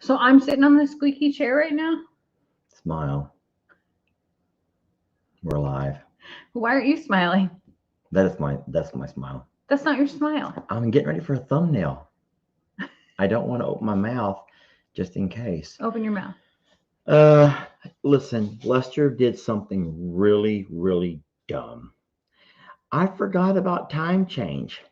So I'm sitting on this squeaky chair right now. Smile. We're alive. Why aren't you smiling? That's my smile. That's not your smile. I'm getting ready for a thumbnail. I don't want to open my mouth just in case. Open your mouth. Uh Listen, Lester did something really, really dumb. I forgot about time change.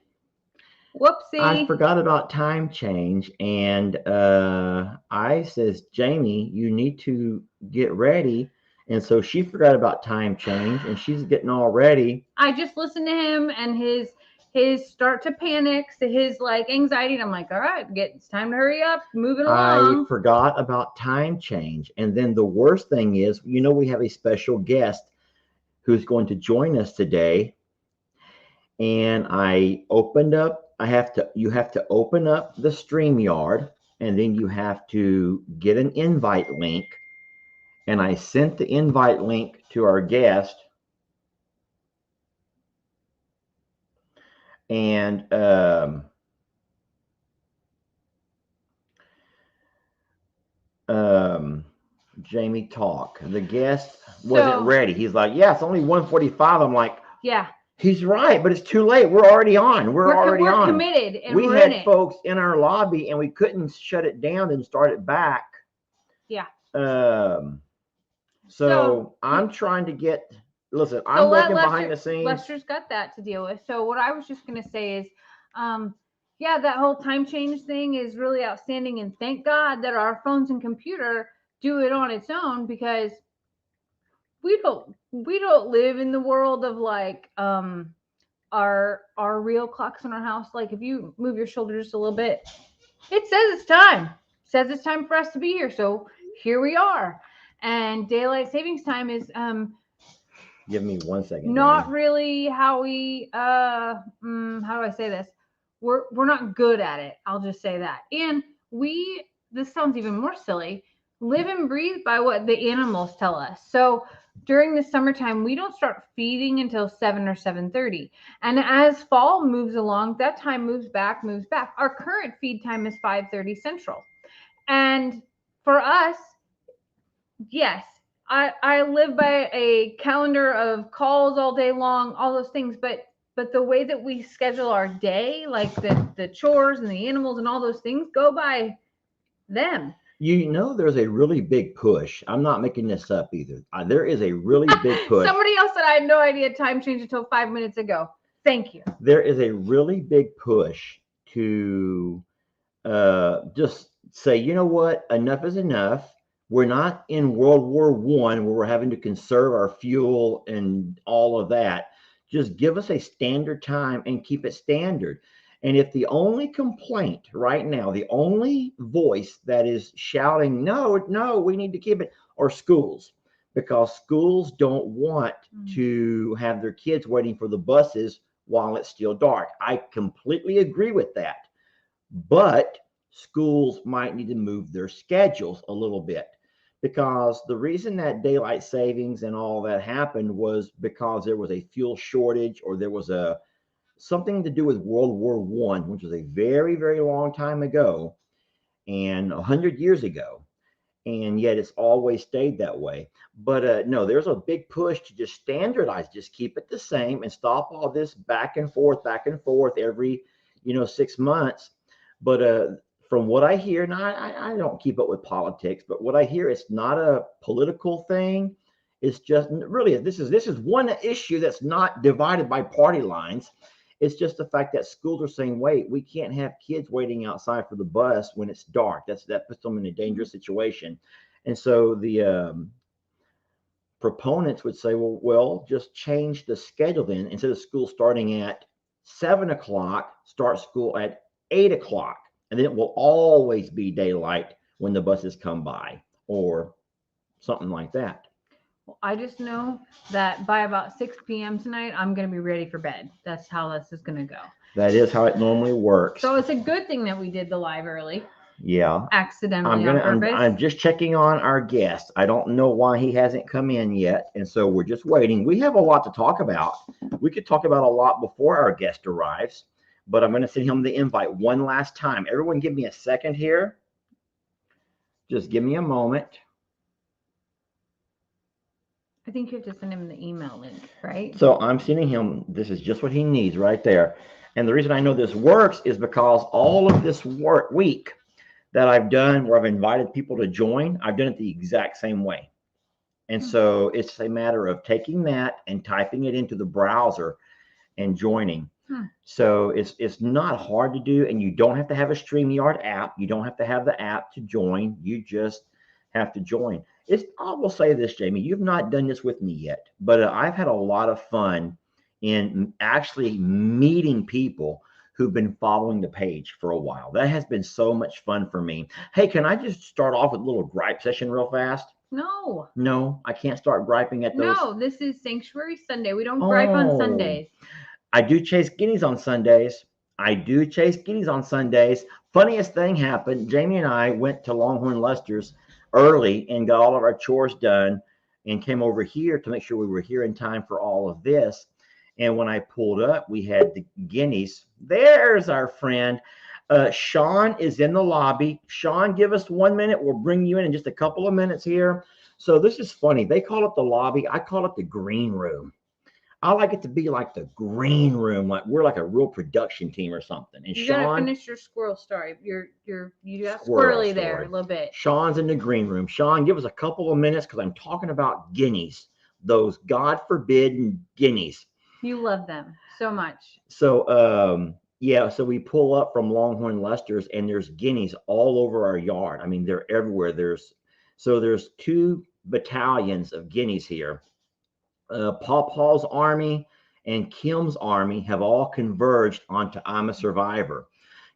I Whoopsie. forgot about time change and I says, Jamie, you need to get ready. And so she forgot about time change and she's getting all ready. I just listened to him and his start to panic, to his like anxiety, and I'm like, all right, it's time to hurry up, move it I along. forgot about time change. And then the worst thing is, we have a special guest who's going to join us today. And you have to open up the StreamYard and then you have to get an invite link. And I sent the invite link to our guest. And um, Jamie talk. The guest wasn't So ready. He's like, yeah, it's only 1:45. I'm like, yeah, he's right, but it's too late. We're already on. We're already we're on. committed and We we're in had it. folks in our lobby and we couldn't shut it down and start it back. Yeah. Um, So so I'm trying to listen, so I'm working behind the scenes. Lester's got that to deal with. So what I was just gonna say is, um, yeah, that whole time change thing is really outstanding, and thank God that our phones and computer do it on its own because we don't live in the world of like our real clocks in our house. Like if you move your shoulder just a little bit, it says it's time. It says it's time for us to be here. So here we are. And daylight savings time is Give me 1 second, not Jamie. really how we how do I say this? We're not good at it. I'll just say that. And we this sounds even more silly. Live and breathe by what the animals tell us. So during the summertime, we don't start feeding until 7 or 7:30. And as fall moves along, that time moves back, moves back. Our current feed time is 5:30 central. And for us, yes, I live by a calendar of calls all day long, all those things, but the way that we schedule our day, like the chores and the animals and all those things go by them. There's a really big push. I'm not making this up either. There is a really big push. Somebody else said I had no idea time changed until 5 minutes ago. Thank you. There is a really big push to just say, you know what, enough is enough. We're not in World War I where we're having to conserve our fuel and all of that. Just give us a standard time and keep it standard. And if the only complaint right now, the only voice that is shouting, no, no, we need to keep it, are schools, because schools don't want to have their kids waiting for the buses while it's still dark. I completely agree with that. But schools might need to move their schedules a little bit, because the reason that daylight savings and all that happened was because there was a fuel shortage, or there was a something to do with World War I, which was a very, very long time ago, and 100 years ago, and yet it's always stayed that way. But no, there's a big push to just standardize, just keep it the same, and stop all this back and forth every 6 months. But from what I hear, now I don't keep up with politics, but what I hear, it's not a political thing. It's just really, this is one issue that's not divided by party lines. It's just the fact that schools are saying, wait, we can't have kids waiting outside for the bus when it's dark. That puts them in a dangerous situation. And so the proponents would say, well, just change the schedule then. Instead of school starting at 7 o'clock, start school at 8 o'clock. And then it will always be daylight when the buses come by, or something like that. Well, I just know that by about 6 p.m. tonight, I'm going to be ready for bed. That's how this is going to go. That is how it normally works. So it's a good thing that we did the live early. Yeah. Accidentally on purpose. I'm just checking on our guest. I don't know why he hasn't come in yet, and so we're just waiting. We have a lot to talk about. We could talk about a lot before our guest arrives, but I'm going to send him the invite one last time. Everyone give me a second here. Just give me a moment. I think you have to send him the email link, right? So I'm sending him, this is just what he needs right there. And the reason I know this works is because all of this week that I've done where I've invited people to join, I've done it the exact same way. And so it's a matter of taking that and typing it into the browser and joining. So it's not hard to do, and you don't have to have a StreamYard app. You don't have to have the app to join. You just have to join. I will say this, Jamie, you've not done this with me yet, but I've had a lot of fun in actually meeting people who've been following the page for a while. That has been so much fun for me. Hey, can I just start off with a little gripe session real fast? No. No, I can't start griping at those. No, this is Sanctuary Sunday. We don't gripe on Sundays. I do chase guineas on Sundays. Funniest thing happened. Jamie and I went to Longhorn Lester's early and got all of our chores done and came over here to make sure we were here in time for all of this. And when I pulled up, we had the guineas. There's our friend. Sean is in the lobby. Sean, give us 1 minute. We'll bring you in just a couple of minutes here. So this is funny. They call it the lobby. I call it the green room. I like it to be like the green room, like we're like a real production team or something. And you Sean, gotta finish your squirrel story. You got squirrely there a little bit. Sean's in the green room. Sean, give us a couple of minutes because I'm talking about guineas, those God forbidden guineas. You love them so much. So yeah, so we pull up from Longhorn Lester's and there's guineas all over our yard. I mean, they're everywhere. There's 2 battalions of guineas here. Paw army and Kim's army have all converged onto I'm a Survivor.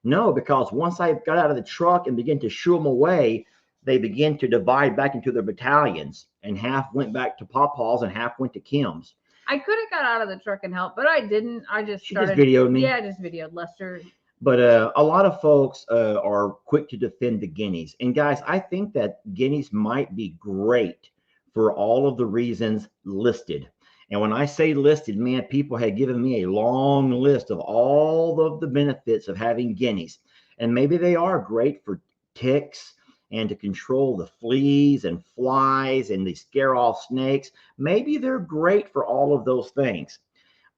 No, because once I got out of the truck and began to shoo them away, they began to divide back into their battalions, and half went back to Pawpaw's and half went to Kim's. I could have got out of the truck and helped, but I didn't. I just started. Just videoed me. Yeah, I just videoed Lester. But a lot of folks are quick to defend the guineas. And guys, I think that guineas might be great for all of the reasons listed. And when I say listed, man, people had given me a long list of all of the benefits of having guineas. And maybe they are great for ticks and to control the fleas and flies and they scare off snakes. Maybe they're great for all of those things.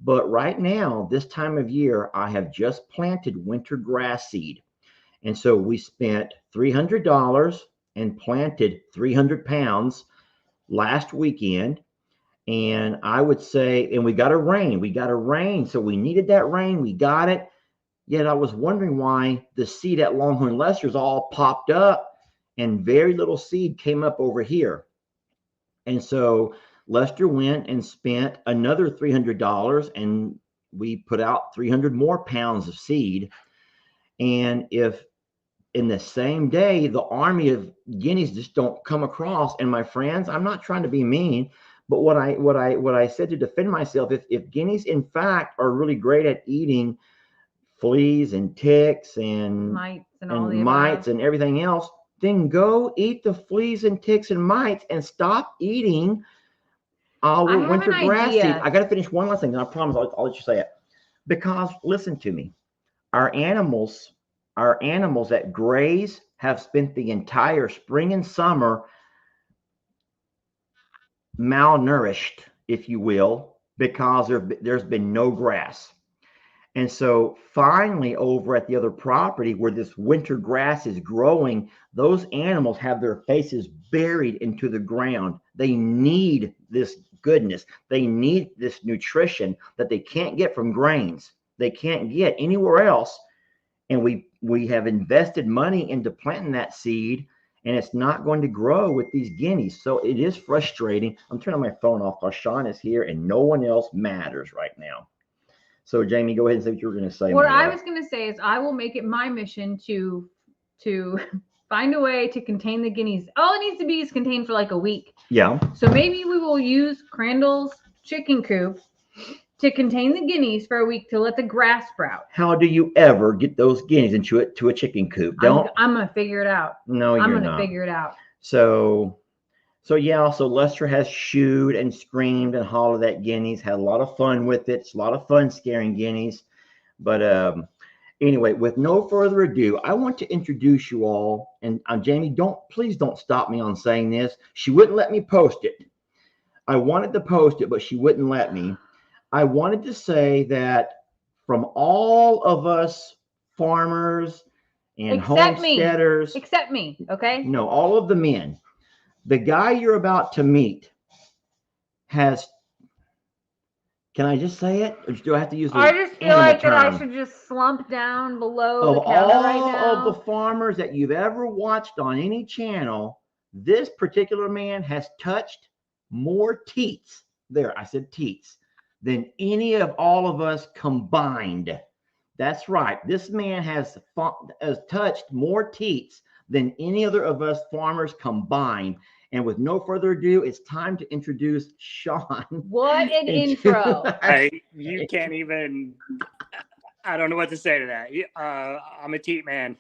But right now, this time of year, I have just planted winter grass seed. And so we spent $300 and planted 300 pounds last weekend. And I would say, and we got a rain. So we needed that rain. We got it. Yet I was wondering why the seed at Longhorn Lester's all popped up and very little seed came up over here. And so Lester went and spent another $300 and we put out 300 more pounds of seed. And if in the same day, the army of guineas just don't come across. And my friends, I'm not trying to be mean, but what I said to defend myself, if guineas in fact are really great at eating fleas and ticks and mites and everything else, then go eat the fleas and ticks and mites and stop eating our winter grass seed. I got to finish one last thing, and I promise I'll let you say it. Because listen to me, our animals that graze have spent the entire spring and summer malnourished, if you will, because there's been no grass. And so finally over at the other property where this winter grass is growing, those animals have their faces buried into the ground. They need this goodness. They need this nutrition that they can't get from grains. They can't get anywhere else. And we have invested money into planting that seed, and it's not going to grow with these guineas. So it is frustrating. I'm turning my phone off because Sean is here and no one else matters right now. So Jamie, go ahead and say what you were going to say. What I was going to say is I will make it my mission to find a way to contain the guineas. All it needs to be is contained for like a week. Yeah. So maybe we will use Crandall's chicken coop to contain the guineas for a week to let the grass sprout. How do you ever get those guineas into a chicken coop? I'm going to figure it out. No, you're not. I'm going to figure it out. So yeah, so Lester has shooed and screamed and hollered at guineas, had a lot of fun with it. It's a lot of fun scaring guineas. But Anyway, with no further ado, I want to introduce you all. And Jamie, please don't stop me on saying this. She wouldn't let me post it. I wanted to post it, but she wouldn't let me. I wanted to say that from all of us farmers and homesteaders, except me, okay? no, all of the men, the guy you're about to meet has, can I just say it? Or do I have to use the I just feel animal like that I term? should just slump down below Of the counter right all now. of the farmers that you've ever watched on any channel, this particular man has touched more teats, there, I said teats, than any of all of us combined. That's right. This man has touched more teats than any other of us farmers combined. And with no further ado, it's time to introduce Sean. What an intro. You can't even, I don't know what to say to that. I'm a teat man.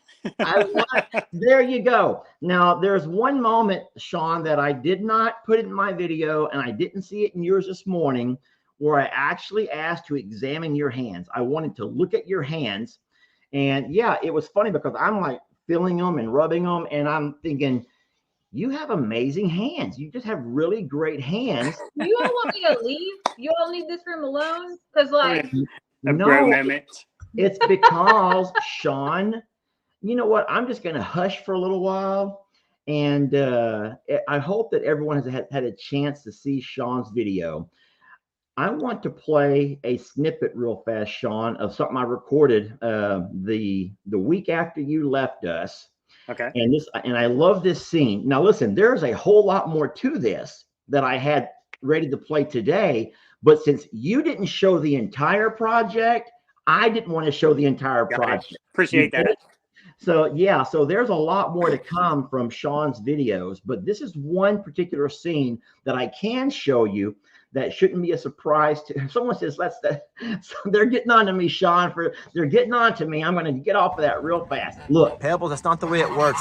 There you go. Now, there's one moment, Sean, that I did not put in my video, and I didn't see it in yours this morning, where I actually asked to examine your hands. I wanted to look at your hands. And yeah, it was funny because I'm like feeling them and rubbing them, and I'm thinking, you have amazing hands. You just have really great hands. You all want me to leave? You all leave this room alone? Because, like, no, it's because Sean, you know what? I'm just going to hush for a little while. And I hope that everyone has had a chance to see Sean's video. I want to play a snippet real fast, Sean, of something I recorded the week after you left us. Okay. And I love this scene. Now, listen, there's a whole lot more to this that I had ready to play today. But since you didn't show the entire project, I didn't want to show the entire project. Appreciate that. So yeah, so there's a lot more to come from Sean's videos, but this is one particular scene that I can show you that shouldn't be a surprise to someone says, so they're getting on to me, Sean, they're getting on to me. I'm going to get off of that real fast. Look, Pebbles, that's not the way it works.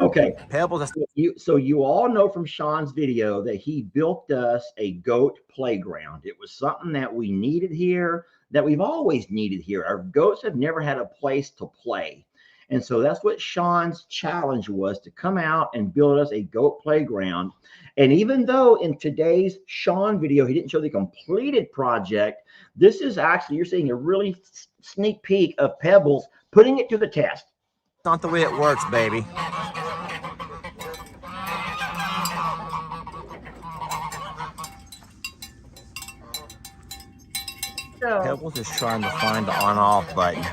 Okay. Pebbles, so you all know from Sean's video that he built us a goat playground. It was something that we needed here, that we've always needed here. Our goats have never had a place to play. And so that's what Sean's challenge was, to come out and build us a goat playground. And even though in today's Sean video, he didn't show the completed project, this is actually, you're seeing a really sneak peek of Pebbles putting it to the test. not the way it works, baby. Pebbles is trying to find the on-off button.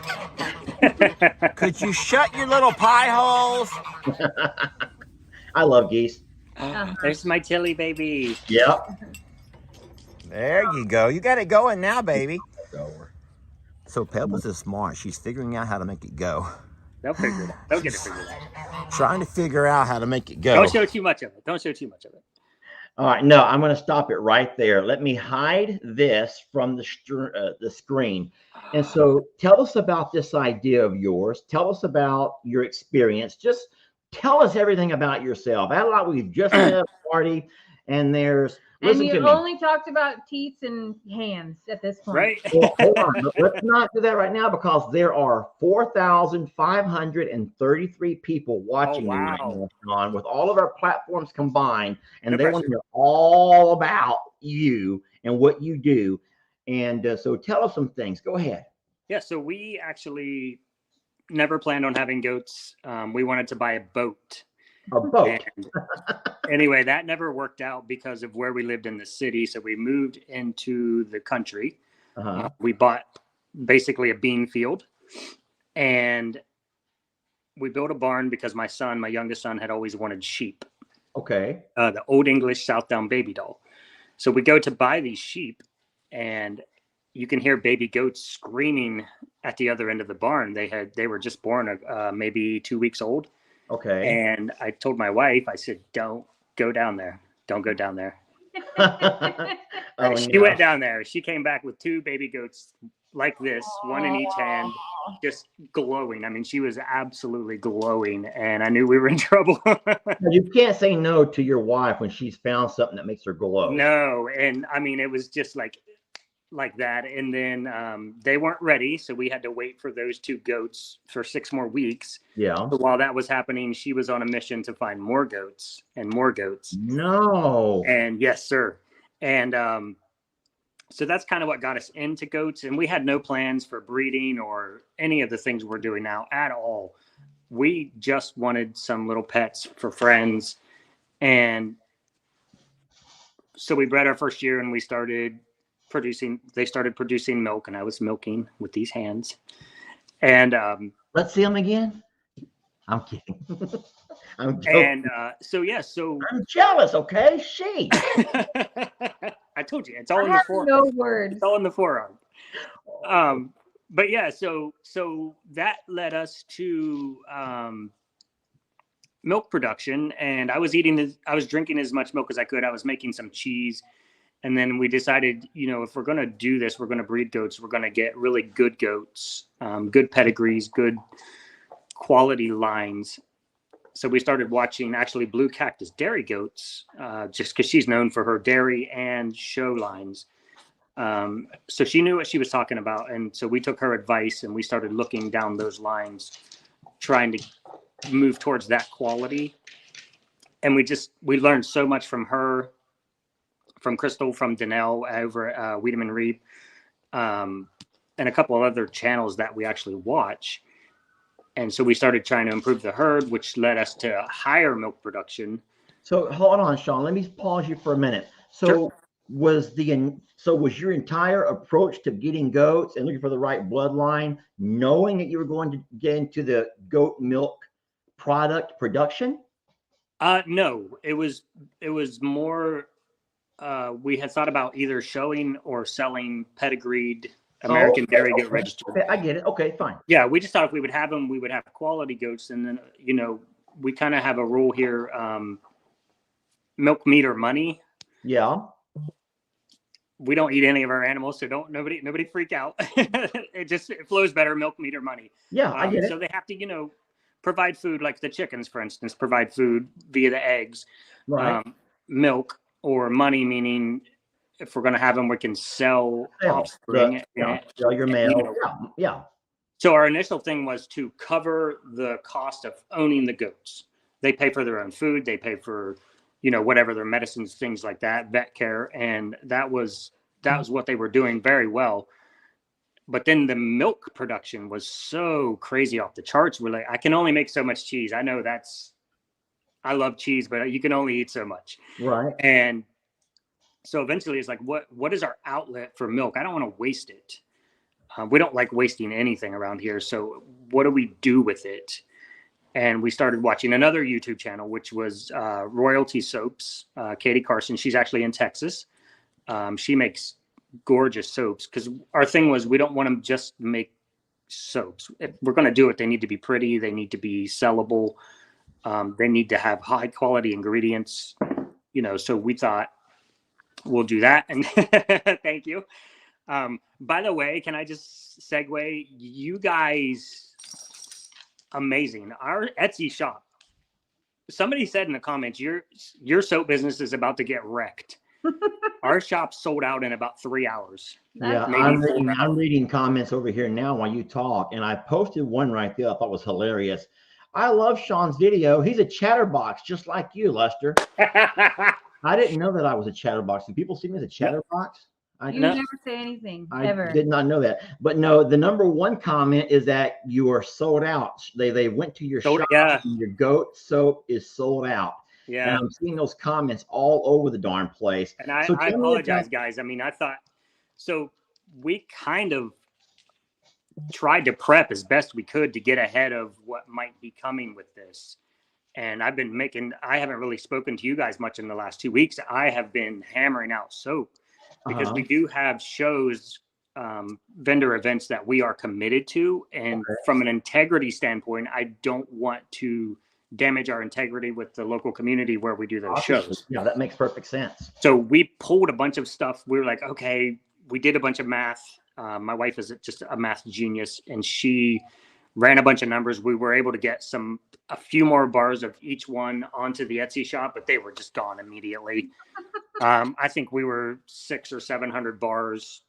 Could you shut your little pie holes? I love geese. There's my Tilly baby. Yep. There you go. You got it going now, baby. So Pebbles is smart. She's figuring out how to make it go. They'll figure it out. They'll get it figured out. Trying to figure out how to make it go. Don't show too much of it. Don't show too much of it. All right, no, I'm going to stop it right there. Let me hide this from the screen. And so tell us about this idea of yours. Tell us about your experience. Just tell us everything about yourself. Act like we've just been at a party and there's... And you only talked about teats and hands at this point. Right. Well, hold on. Let's not do that right now, because there are 4,533 people watching you right now, Sean, with all of our platforms combined, and they want to hear all about you and what you do. And so tell us some things. Go ahead. Yeah, so we actually never planned on having goats. We wanted to buy a boat. A boat. And anyway, that never worked out because of where we lived in the city. So we moved into the country. We bought basically a bean field, and we built a barn because my youngest son, had always wanted sheep. Okay. The Old English Southdown baby doll. So we go to buy these sheep, and you can hear baby goats screaming at the other end of the barn. They were just born maybe 2 weeks old. Okay. And I told my wife, I said, don't go down there. Don't go down there. She went down there. She came back with 2 baby goats like this, one in each hand, just glowing. I mean, she was absolutely glowing, and I knew we were in trouble. You can't say no to your wife when she's found something that makes her glow. No. And I mean, it was just like, like that. And then they weren't ready. So we had to wait for those 2 goats for 6 more weeks. Yeah. So while that was happening, she was on a mission to find more goats and more goats. No. And yes, sir. And so that's kind of what got us into goats. And we had no plans for breeding or any of the things we're doing now at all. We just wanted some little pets for friends. And so we bred our first year and we started they started producing milk, and I was milking with these hands. And let's see them again. I'm kidding. I'm joking. And I'm jealous. Okay, sheep. I told you, it's all in the forearm. No words. It's all in the forearm. But yeah, so that led us to milk production, and I was drinking as much milk as I could. I was making some cheese. And then we decided, if we're going to do this, we're going to breed goats. We're going to get really good goats, good pedigrees, good quality lines. So we started watching actually Blue Cactus dairy goats, just because she's known for her dairy and show lines. So she knew what she was talking about. And so we took her advice and we started looking down those lines, trying to move towards that quality. And we learned so much from her, from Crystal, from Danelle over at Wiedemann Reeb, and a couple of other channels that we actually watch. And so we started trying to improve the herd, which led us to higher milk production. So hold on, Sean, let me pause you for a minute. So sure. was your entire approach to getting goats and looking for the right bloodline, knowing that you were going to get into the goat milk product production? No, it was more, we had thought about either showing or selling pedigreed American dairy goat registered. Okay, I get it. Okay, fine. Yeah, we just thought if we would have them, we would have quality goats. And then, we kind of have a rule here, milk, meat, or money. Yeah. We don't eat any of our animals, so nobody freak out. it flows better, milk, meat, or money. Yeah, I get it. So they have to, provide food, like the chickens, for instance, provide food via the eggs. Right. Milk, or money, meaning if we're going to have them, we can sell offspring. Sell your male. Yeah. So our initial thing was to cover the cost of owning the goats. They pay for their own food. They pay for, whatever their medicines, things like that, vet care. And that was what they were doing very well. But then the milk production was so crazy off the charts. We're like, I can only make so much cheese. I know I love cheese, but you can only eat so much. Right. And so eventually it's like, what is our outlet for milk? I don't want to waste it. We don't like wasting anything around here. So what do we do with it? And we started watching another YouTube channel, which was Royalty Soaps, Katie Carson. She's actually in Texas. She makes gorgeous soaps, because our thing was, we don't want to just make soaps. If we're going to do it, they need to be pretty. They need to be sellable. They need to have high quality ingredients, so we thought we'll do that. And thank you. By the way, can I just segue? You guys, amazing. Our Etsy shop. Somebody said in the comments, your soap business is about to get wrecked. Our shop sold out in about 3 hours. Yeah, I'm reading comments over here now while you talk, and I posted one right there I thought was hilarious. I love Sean's video. He's a chatterbox, just like you, Lester. I didn't know that I was a chatterbox. Do people see me as a chatterbox? You never say anything, ever. I did not know that. But no, the number one comment is that you are sold out. They went to your shop, and your goat soap is sold out. Yeah. And I'm seeing those comments all over the darn place. And I apologize, guys. I mean, I thought, so we kind of tried to prep as best we could to get ahead of what might be coming with this. And I haven't really spoken to you guys much in the last 2 weeks. I have been hammering out soap because we do have shows, vendor events that we are committed to. And from an integrity standpoint, I don't want to damage our integrity with the local community where we do those shows. Yeah, that makes perfect sense. So we pulled a bunch of stuff. We were like, okay, we did a bunch of math. My wife is just a math genius, and she ran a bunch of numbers. We were able to get a few more bars of each one onto the Etsy shop, but they were just gone immediately. I think we were 600 or 700 bars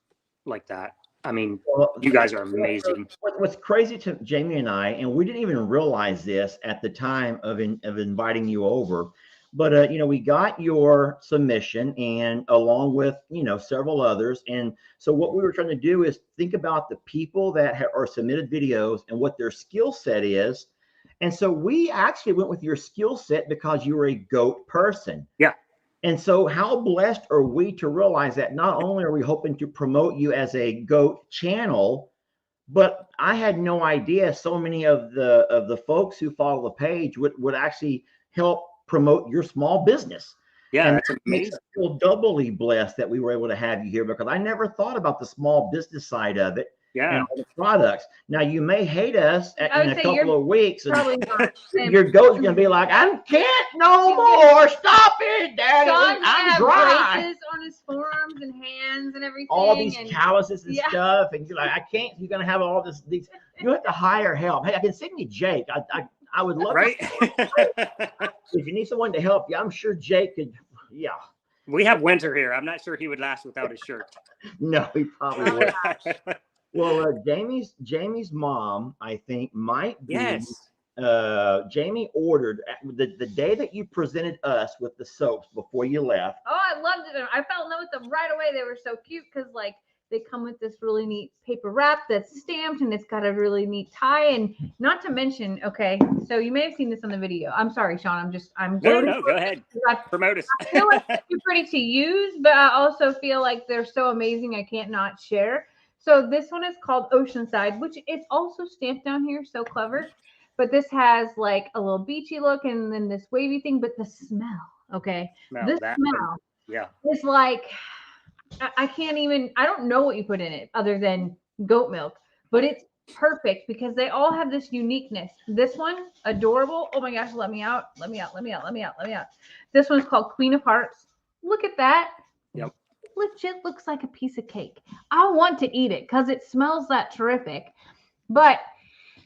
like that. I mean, Well, you guys are amazing. What's crazy to Jamie and I, and we didn't even realize this at the time of inviting you over, but we got your submission, and along with several others, and so what we were trying to do is think about the people that are submitted videos and what their skill set is, and so we actually went with your skill set because you were a goat person. Yeah. And so how blessed are we to realize that not only are we hoping to promote you as a GOAT channel, but I had no idea so many of the folks who follow the page would actually help promote your small business. Yeah, and that's that amazing. makes us feel doubly blessed that we were able to have you here, because I never thought about the small business side of it. Yeah. And all the products. Now you may hate us in a couple of weeks, and your goat's gonna be like, "I can't no more. Stop it, Daddy. I'm dry." Braces on his forearms and hands and everything. All these calluses and stuff, and you're like, "I can't." You're gonna have all this. You have to hire help. Hey, I can send you Jake. I would love. Right. If you need someone to help you, I'm sure Jake could. Yeah. We have Winter here. I'm not sure he would last without his shirt. No, he probably would. Well, Jamie's mom, I think, might be. Yes. Jamie ordered the day that you presented us with the soaps before you left. Oh, I loved it. I fell in love with them right away. They were so cute because they come with this really neat paper wrap that's stamped, and it's got a really neat tie. And not to mention, okay, so you may have seen this on the video. I'm sorry, Sean. No, go ahead. Promote us. I feel like they're pretty to use, but I also feel like they're so amazing I can't not share. So this one is called Oceanside, which it's also stamped down here. So clever. But this has like a little beachy look and then this wavy thing. But the smell, okay? The smell is like, I can't even, I don't know what you put in it other than goat milk. But it's perfect because they all have this uniqueness. This one, adorable. Oh my gosh, let me out. Let me out. Let me out. Let me out. Let me out. This one's called Queen of Hearts. Look at that. Yep. Legit looks like a piece of cake. I want to eat it because it smells that terrific, but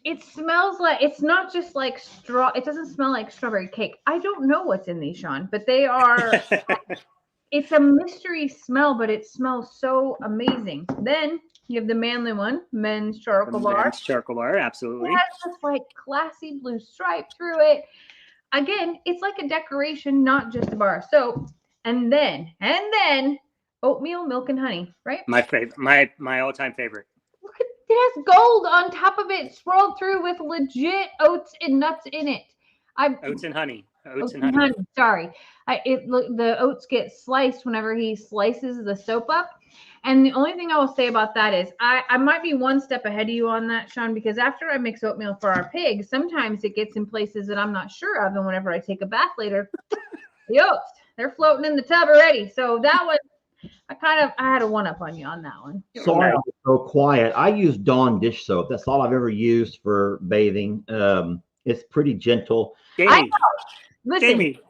it smells like, it's not just like straw. It doesn't smell like strawberry cake. I don't know what's in these, Sean, but they are, it's a mystery smell, but it smells so amazing. Then you have the manly one, men's charcoal bar. Men's charcoal bar, absolutely. It has this like classy blue stripe through it. Again, it's like a decoration, not just a bar of soap. And then oatmeal, milk, and honey, right? My favorite, my all-time favorite. Look at, it has gold on top of it, swirled through with legit oats and nuts in it. Oats and honey. Oats and honey. Sorry, the oats get sliced whenever he slices the soap up. And the only thing I will say about that is I might be one step ahead of you on that, Sean, because after I mix oatmeal for our pigs, sometimes it gets in places that I'm not sure of. And whenever I take a bath later, the oats, they're floating in the tub already. So that one, I had a one up on you on that one. Sorry, I'm so quiet. I use Dawn dish soap. That's all I've ever used for bathing. It's pretty gentle. Jamie. Listen, Jamie.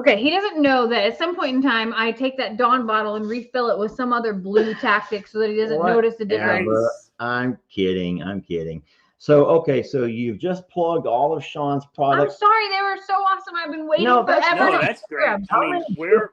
Okay, he doesn't know that at some point in time, I take that Dawn bottle and refill it with some other blue tactic so that he doesn't notice the difference. I'm kidding. So, okay, so you've just plugged all of Sean's products. I'm sorry, they were so awesome. I've been waiting forever. That's great. I mean,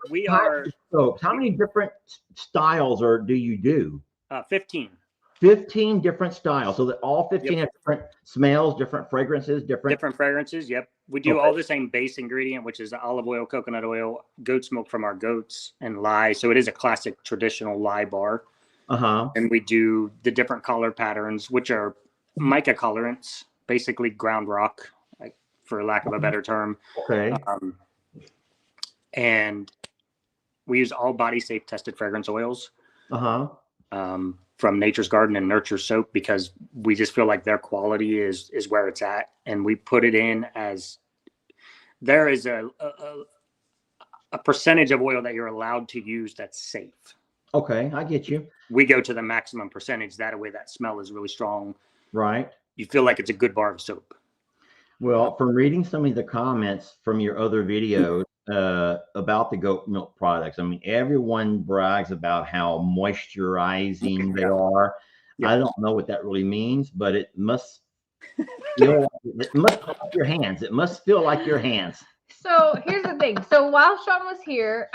we are soaps. How many different styles do you do? 15. 15 different styles. So that all 15 have different smells, different fragrances, different fragrances. Yep. We do all the same base ingredient, which is olive oil, coconut oil, goat's milk from our goats, and lye. So it is a classic traditional lye bar. And we do the different color patterns, which are mica colorants, basically ground rock, like, for lack of a better term. Okay. And we use all body safe tested fragrance oils. From Nature's Garden and Nurture Soap, because we just feel like their quality is where it's at. And we put it in as there is a percentage of oil that you're allowed to use that's safe. Okay, I get you. We go to the maximum percentage. That way that smell is really strong. Right. You feel like it's a good bar of soap. Well, from reading some of the comments from your other videos about the goat milk products, I mean, everyone brags about how moisturizing they are. I don't know what that really means, but it must feel like your hands. It must feel like your hands. So here's the thing. So while Sean was here,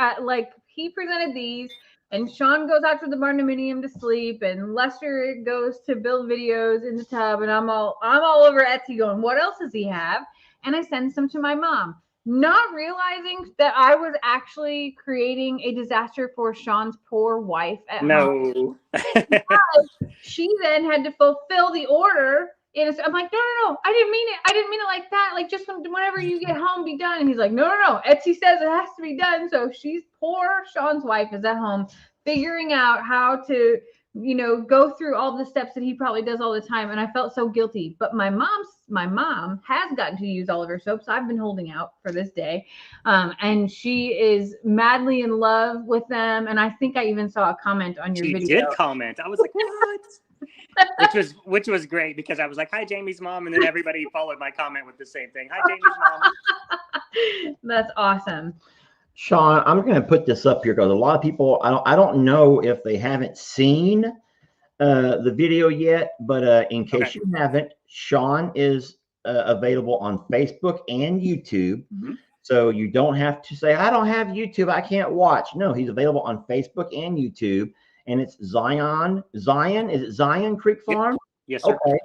he presented these, And Sean goes out to the barndominium to sleep, and Lester goes to build videos in the tub, and I'm all over Etsy going, what else does he have? And I send some to my mom, not realizing that I was actually creating a disaster for Sean's poor wife at home. She then had to fulfill the order. And I'm like, no, I didn't mean it. I didn't mean it like that. Like, just whenever you get home, be done. And he's like, no. Etsy says it has to be done. So poor Sean's wife is at home figuring out how to, go through all the steps that he probably does all the time. And I felt so guilty. But my mom has gotten to use all of her soaps. I've been holding out for this day. And she is madly in love with them. And I think I even saw a comment on your video. She did comment. I was like, what? which was great, because I was like, hi, Jamie's mom. And then everybody followed my comment with the same thing. Hi, Jamie's mom. That's awesome. Sean, I'm going to put this up here because a lot of people, I don't know if they haven't seen the video yet, but in case you haven't, Sean is available on Facebook and YouTube. Mm-hmm. So you don't have to say, I don't have YouTube, I can't watch. No, he's available on Facebook and YouTube. And it's Zion, is it Zion Creek Farm? Yes, sir. Okay.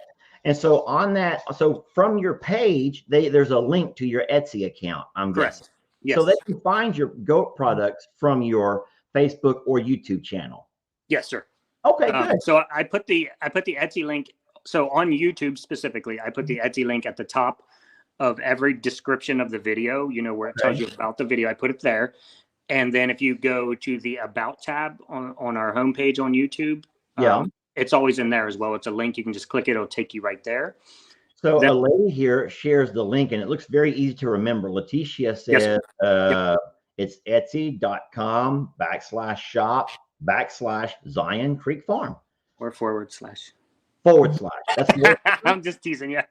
And so on that, so from your page, there's a link to your Etsy account, I'm guessing. Yes. So they can find your goat products from your Facebook or YouTube channel. Yes, sir. Okay, good. So I put the Etsy link. So on YouTube specifically, I put the Etsy link at the top of every description of the video, where it tells you about the video. I put it there. And then if you go to the About tab on our homepage on YouTube, it's always in there as well. It's a link. You can just click it. It'll take you right there. So a lady here shares the link, and it looks very easy to remember. Leticia says it's etsy.com/shop/Zion Creek Farm. Or /. That's I'm just teasing you.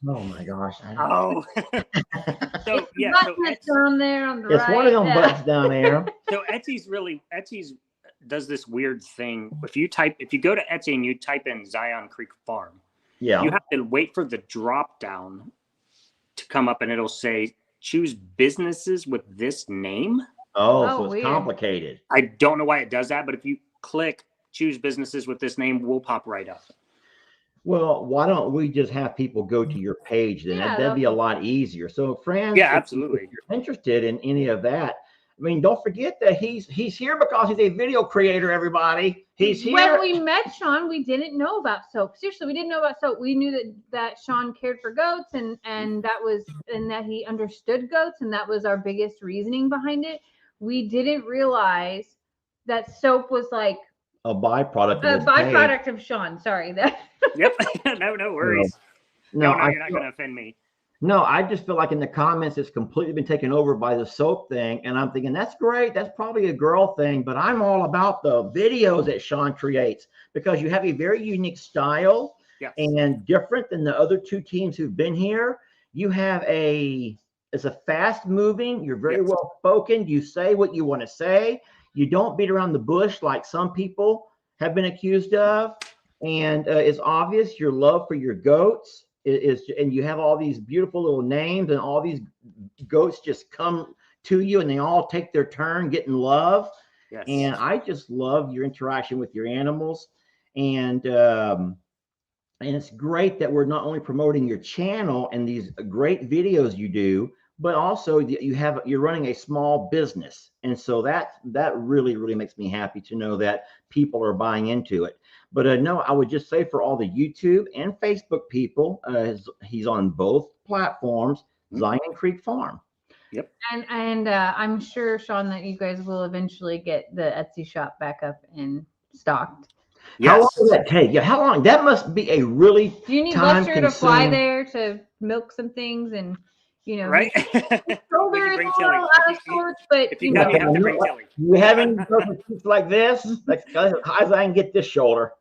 Oh my gosh. So it's down there on the right. It's one of them buttons down there. So Etsy's does this weird thing. If you go to Etsy and you type in Zion Creek Farm, you have to wait for the drop down to come up, and it'll say choose businesses with this name. So it's weird. Complicated. I don't know why it does that, but if you click choose businesses with this name, we'll pop right up. Well, why don't we just have people go to your page then? That'd be a lot easier. So, friends, absolutely. If you're interested in any of that, I mean, don't forget that he's here because he's a video creator, everybody. He's here. When we met Sean, we didn't know about soap. Seriously, we didn't know about soap. We knew that Sean cared for goats and that he understood goats, and that was our biggest reasoning behind it. We didn't realize that soap was like a byproduct of Sean. Sorry. Yep. No worries. No, you're not going to offend me. No, I just feel like in the comments, it's completely been taken over by the soap thing. And I'm thinking, that's great. That's probably a girl thing. But I'm all about the videos that Sean creates, because you have a very unique style and different than the other two teams who've been here. You have it's a fast moving. You're very well spoken. You say what you want to say. You don't beat around the bush like some people have been accused of. And it's obvious your love for your goats and you have all these beautiful little names, and all these goats just come to you, and they all take their turn getting love. Yes. And I just love your interaction with your animals. And it's great that we're not only promoting your channel and these great videos you do, but also you're running a small business. And so that really, really makes me happy to know that people are buying into it. But no, I would just say for all the YouTube and Facebook people, he's on both platforms, Zion Creek Farm. Yep. And I'm sure, Sean, that you guys will eventually get the Etsy shop back up and stocked. Yes. How long does that take? Yeah, how long? That must be a really Do you need Lester to fly there to milk some things and, right? Shoulder is a little out of sorts, but if you have to bring Tilly. You having like this? Like, as high as I can get this shoulder.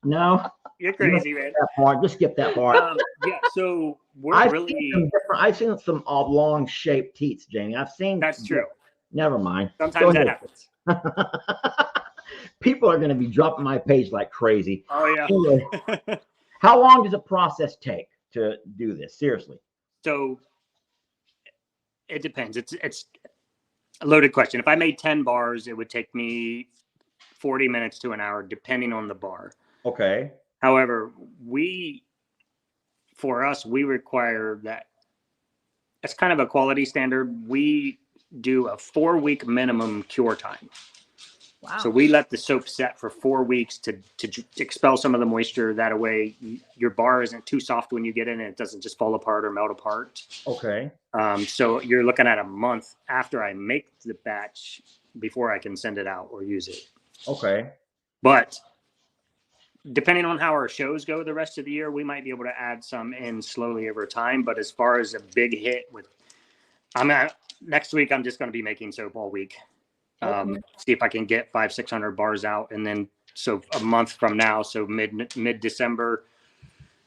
No, you're crazy, man. Just skip that part. So I've seen some long shaped teats, Jamie. I've seen. That's true. Never mind. Sometimes that happens. People are going to be dropping my page like crazy. Oh yeah. Anyway, how long does a process take to do this? Seriously. So it depends. A loaded question. If I made 10 bars, it would take me 40 minutes to an hour, depending on the bar. Okay. However, for us, we require that. It's kind of a quality standard. We do a 4-week minimum cure time. Wow. So we let the soap set for 4 weeks to expel some of the moisture. That way, your bar isn't too soft when you get in, and it doesn't just fall apart or melt apart. Okay. So you're looking at a month after I make the batch before I can send it out or use it. Okay. But depending on how our shows go the rest of the year, we might be able to add some in slowly over time. But as far as a big hit next week, I'm just going to be making soap all week. See if I can get 500-600 bars out, and then so a month from now, so mid December,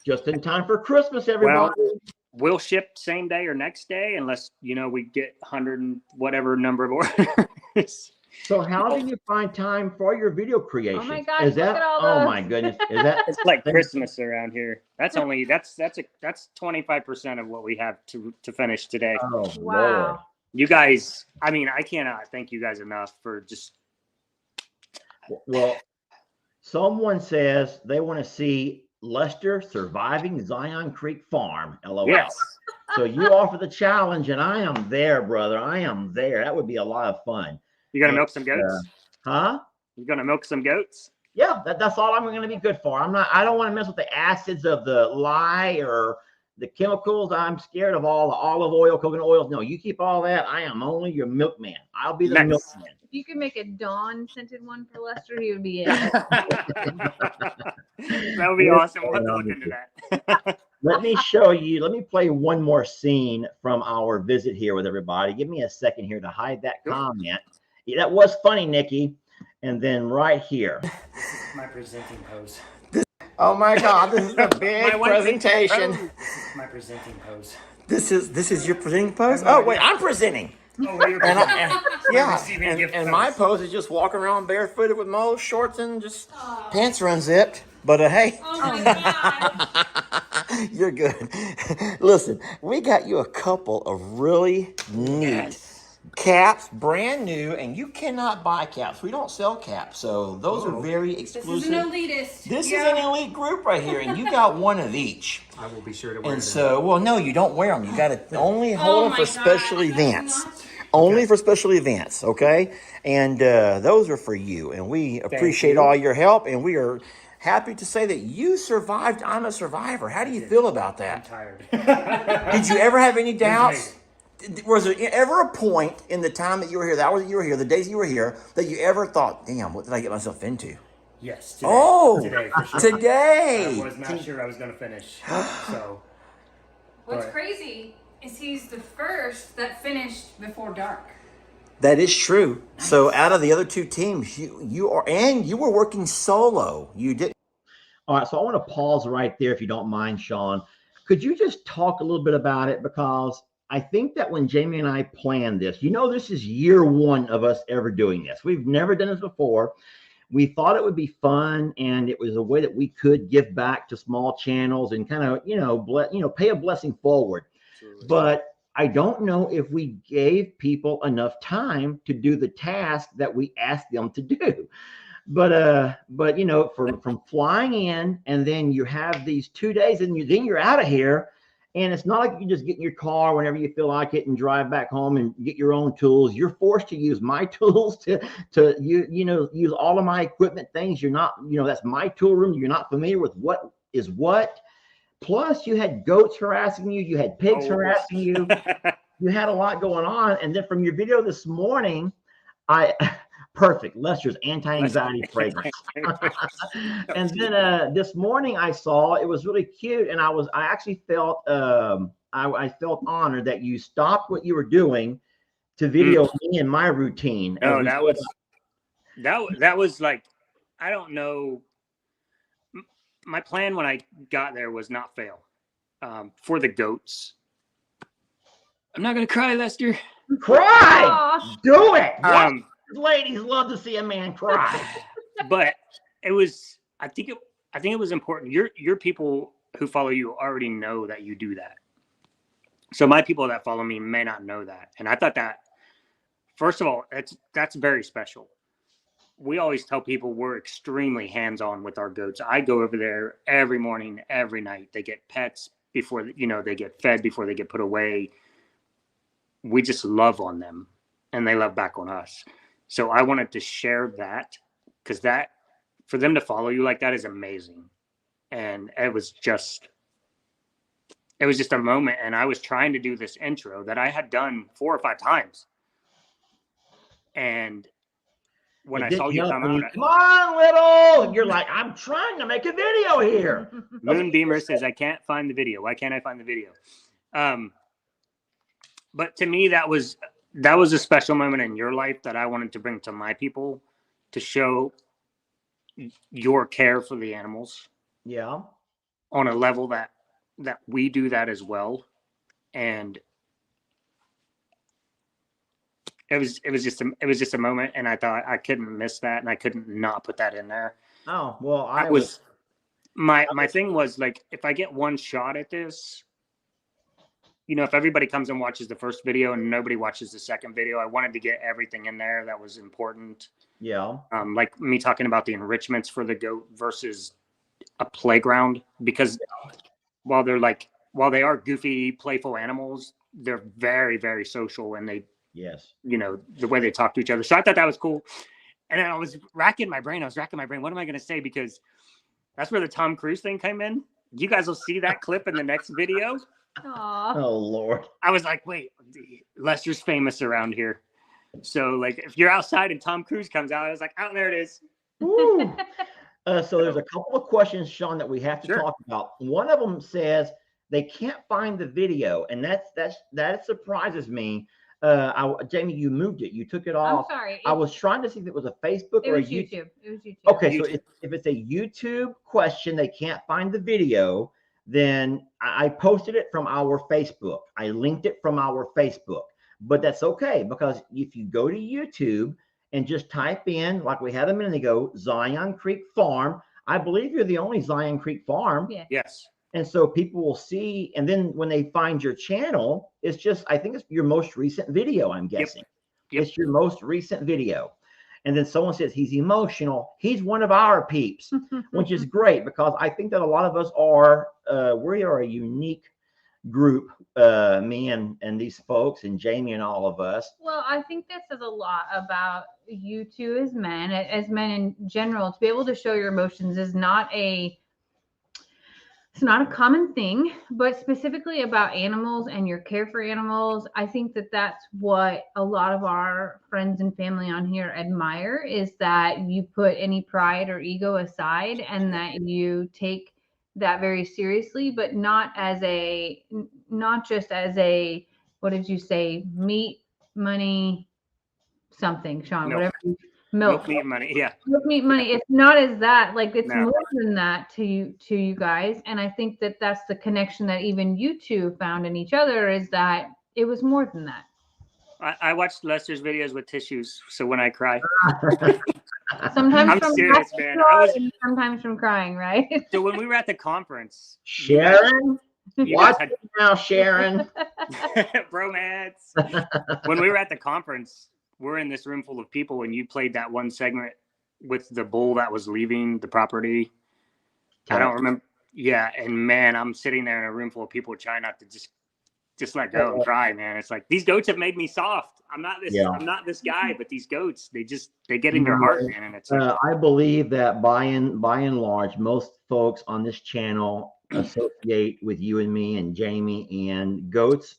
just in time for Christmas, everybody. Well, we'll ship same day or next day, unless we get 100 and whatever number of orders. So how do you find time for your video creation? Oh my gosh! Is that? Look at all Oh those. my goodness! Is that? It's like Christmas around here. That's 25% of what we have to finish today. Oh Wow. Lord. You guys, I cannot thank you guys enough for just. Well, someone says they want to see Lester surviving Zion Creek Farm. LOL. Yes. So you offer the challenge, and I am there, brother. I am there. That would be a lot of fun. You gonna milk some goats? Huh? You gonna milk some goats? Yeah, that's all I'm going to be good for. I don't want to mess with the acids of the lye or the chemicals. I'm scared of all the olive oil, coconut oils. No, you keep all that. I am only your milkman. I'll be the Nice. milkman. If you could make a Dawn scented one for Lester, he would be it. That would be awesome. We'll have to look into that. Let me show you. Let me play one more scene from our visit here with everybody. Give me a second here to hide that comment. Yeah, that was funny, Nikki. And then right here. My presenting pose. Oh my God, this is a big presentation. This is my presenting pose. This is your presenting pose? Oh wait, I'm presenting. Oh, you're And my pose is just walking around barefooted with my old shorts and just pants are unzipped. But hey, Oh my God. you're good. Listen, we got you a couple of really neat caps, brand new, and you cannot buy caps. We don't sell caps, so those are very exclusive. This is an elitist. This is an elite group right here, and you got one of each. I will be sure to wear And them. so, well, no, you don't wear them. You got to only hold them for special events. Only for special events, okay? And those are for you. And we appreciate all your help. And we are happy to say that you survived. I'm a survivor. How do you feel about I'm that? tired. Did you ever have any doubts? Was there ever a point in the time that you were here, the hours that you were here, the days that you were here, that you ever thought, damn, what did I get myself into? Yes. Today. Oh, Today, for sure. today. I was not sure I was going to finish. So. What's But- crazy is he's the first that finished before dark. That is true. So out of the other two teams, you were working solo. You did. All right, so I want to pause right there if you don't mind, Sean. Could you just talk a little bit about it? Because I think that when Jamie and I planned this, this is year one of us ever doing this. We've never done this before. We thought it would be fun, and it was a way that we could give back to small channels and kind of, pay a blessing forward. Absolutely. But I don't know if we gave people enough time to do the task that we asked them to do. But from flying in, and then you have these 2 days, and then you're out of here. And it's not like you can just get in your car whenever you feel like it and drive back home and get your own tools. You're forced to use my tools to use all of my equipment things. You're not, that's my tool room. You're not familiar with what is what. Plus, you had goats harassing you. You had pigs harassing you. You had a lot going on. And then from your video this morning, perfect. Lester's anti-anxiety fragrance. And then this morning I saw it was really cute, and I actually felt I felt honored that you stopped what you were doing to video me and my routine. No, that was like, I don't know. My plan when I got there was not fail for the goats. I'm not gonna cry, Lester. Cry. Aww. Do it. Ladies love to see a man cry. But it was, I think it was important. Your people who follow you already know that you do that. So my people that follow me may not know that. And I thought that First of all, that's very special. We always tell people we're extremely hands-on with our goats. I go over there every morning, every night. They get pets before, they get fed before they get put away. We just love on them and they love back on us. So I wanted to share that, because that, for them to follow you like that is amazing. And it was just a moment. And I was trying to do this intro that I had done 4 or 5 times. And when I saw you come out, come on, little, you're like, I'm trying to make a video here. Moonbeamer says, I can't find the video. Why can't I find the video? But to me, that was a special moment in your life that I wanted to bring to my people, to show your care for the animals. Yeah. On a level that we do that as well. And it was just a moment, and I thought I couldn't miss that, and I couldn't not put that in there. Oh, well, my thing was, like, if I get one shot at this, if everybody comes and watches the first video and nobody watches the second video, I wanted to get everything in there that was important. Yeah. Like me talking about the enrichments for the goat versus a playground, because while they are goofy, playful animals, they're very, very social, and they, yes, the way they talk to each other. So I thought that was cool. And then I was racking my brain. What am I going to say? Because that's where the Tom Cruise thing came in. You guys will see that clip in the next video. Aww. Oh, Lord. I was like, wait, Lester's famous around here. So, like, if you're outside and Tom Cruise comes out, I was like, oh, there it is. Woo. So there's a couple of questions, Sean, that we have to talk about. One of them says they can't find the video, and that surprises me. Jamie, you moved it. You took it off. I'm sorry. I was trying to see if it was a Facebook or a YouTube. It was YouTube. Okay, so if it's a YouTube question, they can't find the video, then I posted it from our Facebook. I linked it from our Facebook. But that's okay, because if you go to YouTube and just type in, like we had a minute ago, Zion Creek Farm, I believe you're the only Zion Creek Farm. Yeah. Yes. And so people will see, and then when they find your channel, I think it's your most recent video, I'm guessing. Yep. It's your most recent video. And then someone says he's emotional. He's one of our peeps, which is great, because I think that a lot of us we are a unique group, me and these folks and Jamie and all of us. Well, I think that says a lot about you two as men in general. To be able to show your emotions is not a common thing, but specifically about animals and your care for animals, I think that that's what a lot of our friends and family on here admire, is that you put any pride or ego aside, and that you take that very seriously, but not just as a, what did you say? Meat, money, something, Sean, whatever. Milk, meat, money. Yeah. Milk, meat, money. It's not as that. Like, it's more than that to you guys. And I think that that's the connection that even you two found in each other, is that it was more than that. I watched Lester's videos with tissues, so when I cry. Sometimes I'm from serious, man. Sometimes from crying, right? So when we were at the conference, Sharon, watch it now, Sharon. Bromance. When we were at the conference, we're in this room full of people, and you played that one segment with the bull that was leaving the property. I don't remember. Yeah, and man, I'm sitting there in a room full of people trying not to just let go and cry, man. It's like, these goats have made me soft. I'm not this guy, but these goats, they get in your heart, man. And it's like, I believe that by and large, most folks on this channel associate with you and me and Jamie, and goats,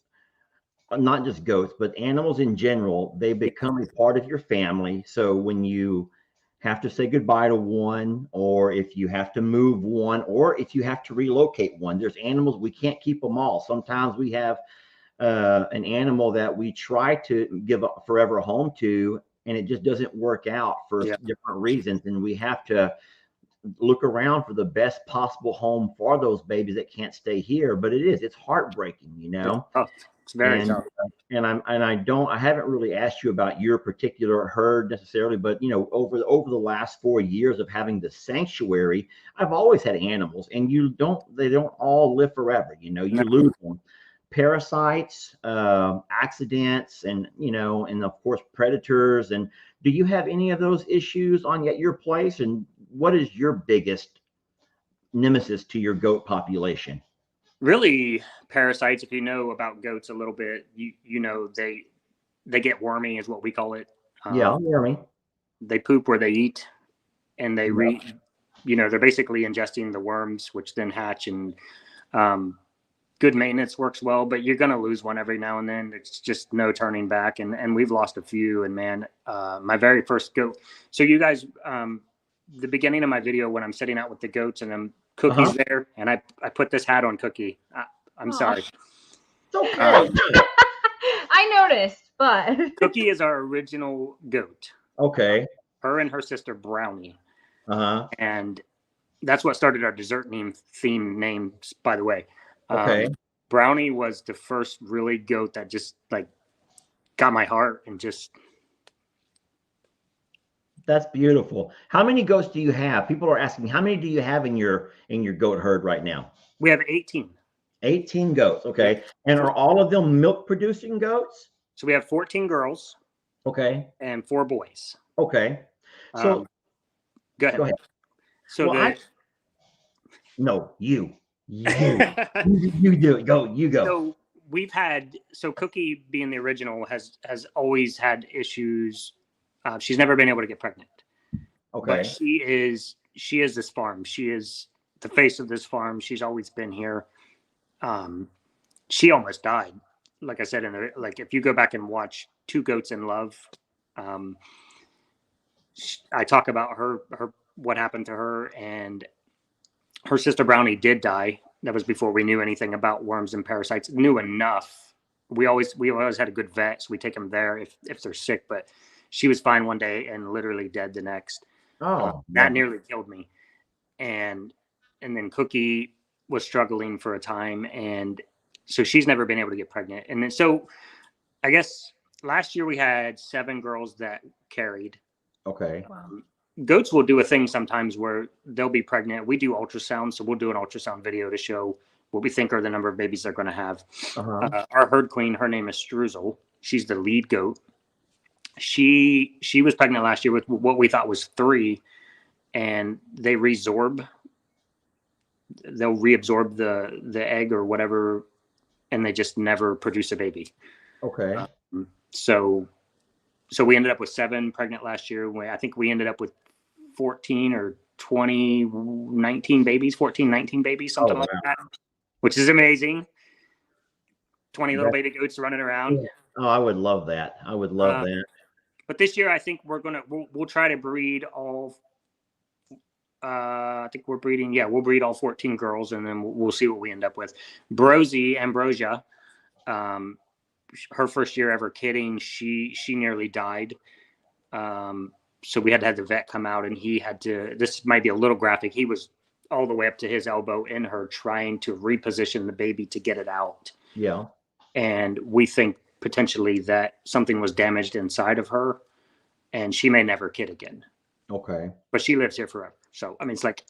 not just goats, but animals in general. They become a part of your family. So when you have to say goodbye to one, or if you have to move one, or if you have to relocate one, there's animals, we can't keep them all. Sometimes we have an animal that we try to give a forever home to, and it just doesn't work out for different reasons. And we have to look around for the best possible home for those babies that can't stay here. But it's heartbreaking, it's very tough. And I haven't really asked you about your particular herd necessarily, but over the last 4 years of having the sanctuary, I've always had animals, and they don't all live forever. You lose one. parasites, accidents, and and of course predators. And do you have any of those issues on at your place? And what is your biggest nemesis to your goat population? Really, parasites. If you know about goats a little bit, you know they get wormy, is what we call it. Yeah, hear me. They poop where they eat, and they Yep. they're basically ingesting the worms, which then hatch. And good maintenance works well, but you're going to lose one every now and then. It's just no turning back. And we've lost a few. And man, my very first goat. So you guys, the beginning of my video when I'm sitting out with the goats and Cookie's there, and I put this hat on Cookie. I'm sorry. It's okay. I noticed, but Cookie is our original goat. Okay. Her and her sister Brownie. And that's what started our dessert theme names, by the way. Okay. Brownie was the first really goat that just like got my heart and just. That's beautiful. How many goats do you have? People are asking, how many do you have in your goat herd right now? We have 18. 18 goats. Okay. And are all of them milk producing goats? So we have 14 girls. Okay. And 4 boys. Okay. So go ahead. So no, you do it. You go. So we've had, Cookie being the original has always had issues. She's never been able to get pregnant. Okay. But she is this farm. She is the face of this farm. She's always been here. She almost died. Like I said, if you go back and watch Two Goats in Love, I talk about her what happened to her, and her sister Brownie did die. That was before we knew anything about worms and parasites. Knew enough. We always had a good vet, so we take them there if they're sick. But she was fine one day and literally dead the next. That nearly killed me. And then Cookie was struggling for a time, and so she's never been able to get pregnant. And then so I guess last year we had 7 girls that carried. Okay. Goats will do a thing sometimes where they'll be pregnant. We do ultrasound, so we'll do an ultrasound video to show what we think are the number of babies they're going to have. Our herd queen, her name is Struzel. She's the lead goat. She was pregnant last year with what we thought was 3, and they'll reabsorb the egg or whatever, and they just never produce a baby. Okay. So we ended up with 7 pregnant last year. I think we ended up with 14 or 20, 19 babies, something like that, which is amazing. 20 little baby goats running around. Yeah. Oh, I would love that. I would love that. But this year, I think we'll try to breed all. I think we'll breed all 14 girls, and then we'll see what we end up with. Ambrosia, her first year ever kidding, she nearly died. So we had to have the vet come out, and he had to. This might be a little graphic. He was all the way up to his elbow in her, trying to reposition the baby to get it out. Yeah. And we think potentially that something was damaged inside of her, and she may never kid again. Okay. But she lives here forever. So, I mean, it's like.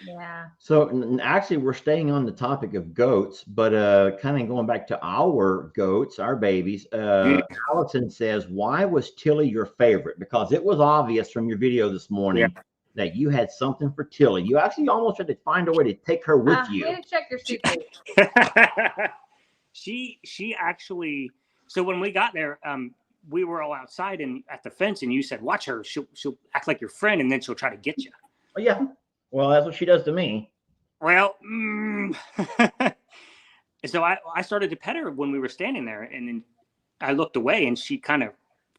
Yeah. So actually, we're staying on the topic of goats, but kind of going back to our goats, our babies. Allison says, why was Tilly your favorite? Because it was obvious from your video this morning that you had something for Tilly. You actually almost had to find a way to take her with you. Way to check your suitcase. She actually. So when we got there, we were all outside and at the fence, and you said, "Watch her. She'll act like your friend, and then she'll try to get you." Oh, yeah. Well, that's what she does to me. Well, so I started to pet her when we were standing there, and then I looked away, and she kind of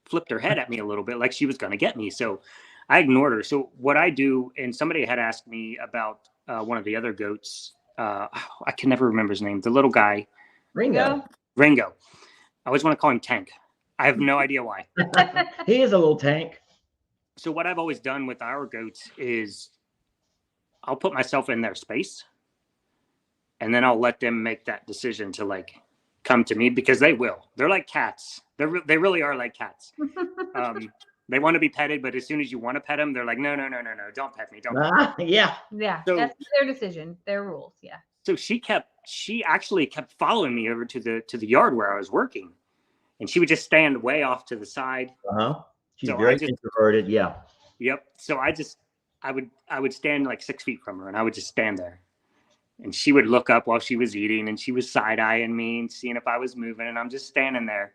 flipped her head at me a little bit, like she was going to get me. So I ignored her. So what I do, and somebody had asked me about one of the other goats. I can never remember his name. The little guy. Ringo. I always want to call him Tank. I have no idea why. He is a little tank. So what I've always done with our goats is I'll put myself in their space, and then I'll let them make that decision to like come to me, because they will. They're like cats. They really are like cats. They want to be petted, but as soon as you want to pet them, they're like, no, don't pet me. Don't. Yeah. Yeah. So, that's their decision, their rules. Yeah. So she actually kept following me over to the yard where I was working, and she would just stand way off to the side. She's very introverted. Yeah. Yep. So I would stand like 6 feet from her, and I would just stand there, and she would look up while she was eating, and she was side-eyeing me and seeing if I was moving, and I'm just standing there.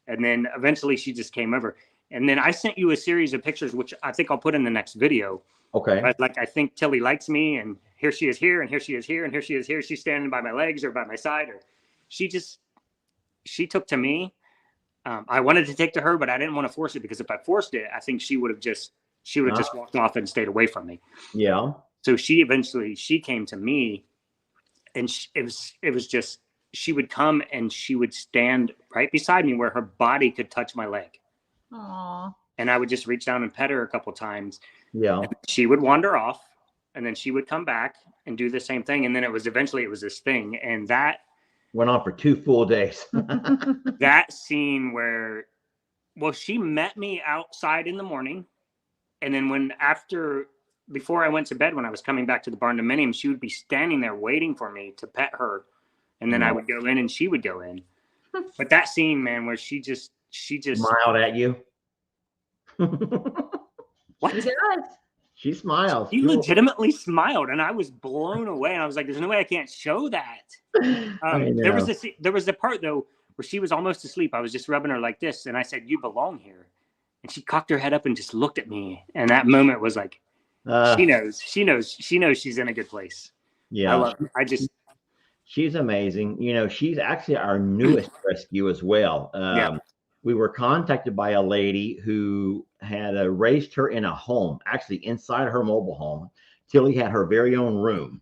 And then eventually she just came over, and then I sent you a series of pictures, which I think I'll put in the next video. Okay. Like, I think Tilly likes me, and here she is here, and here she is here, and here she is here. She's standing by my legs or by my side, or she took to me. I wanted to take to her, but I didn't want to force it, because if I forced it, I think she would have just walked off and stayed away from me. Yeah. So she came to me, and it was just, she would come and she would stand right beside me where her body could touch my leg. Aww. And I would just reach down and pet her a couple times. Yeah. She would wander off, and then she would come back and do the same thing. And then it was this thing. And that went on for 2 full days. That scene where, well, she met me outside in the morning. And then before I went to bed, when I was coming back to the barn dominium, she would be standing there waiting for me to pet her. And then I would go in and she would go in. But that scene, man, where she just smiled at you. What? She does. She smiles. She legitimately smiled, and I was blown away. And I was like, "There's no way I can't show that." There was a part though where she was almost asleep. I was just rubbing her like this, and I said, "You belong here." And she cocked her head up and just looked at me. And that moment was like, she knows she's in a good place. Yeah, she's amazing. You know, she's actually our newest rescue as well. We were contacted by a lady who had raised her in a home, actually inside her mobile home. Tilly had her very own room.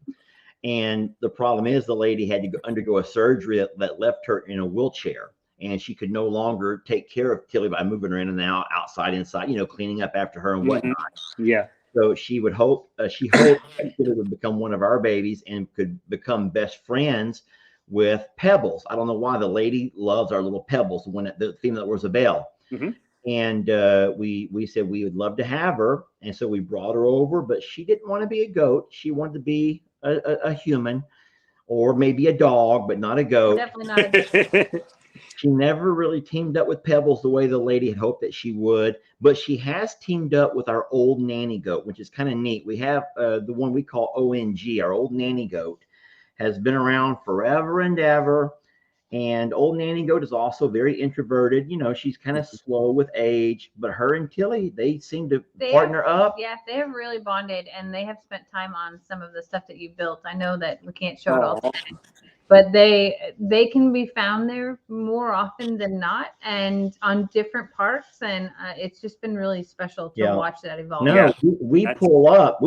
And the problem is the lady had to undergo a surgery that left her in a wheelchair. And she could no longer take care of Tilly by moving her in and out, outside, inside, cleaning up after her and whatnot. Yeah. So she hoped that Tilly would become one of our babies and could become best friends with Pebbles. I don't know why the lady loves our little Pebbles, the female that wears a veil. Mm-hmm. And we said we would love to have her. And so we brought her over, but she didn't want to be a goat. She wanted to be a human, or maybe a dog, but not a goat. Definitely not a goat. She never really teamed up with Pebbles the way the lady had hoped that she would, but she has teamed up with our old nanny goat, which is kind of neat. We have the one we call ONG, our old nanny goat, has been around forever and ever. And old nanny goat is also very introverted. She's kind of slow with age, but her and Tilly, they seem to partner up. Yeah, they have really bonded, and they have spent time on some of the stuff that you built. I know that we can't show it all today, but they can be found there more often than not, and on different parks. And it's just been really special to watch that evolve. No, we pull up,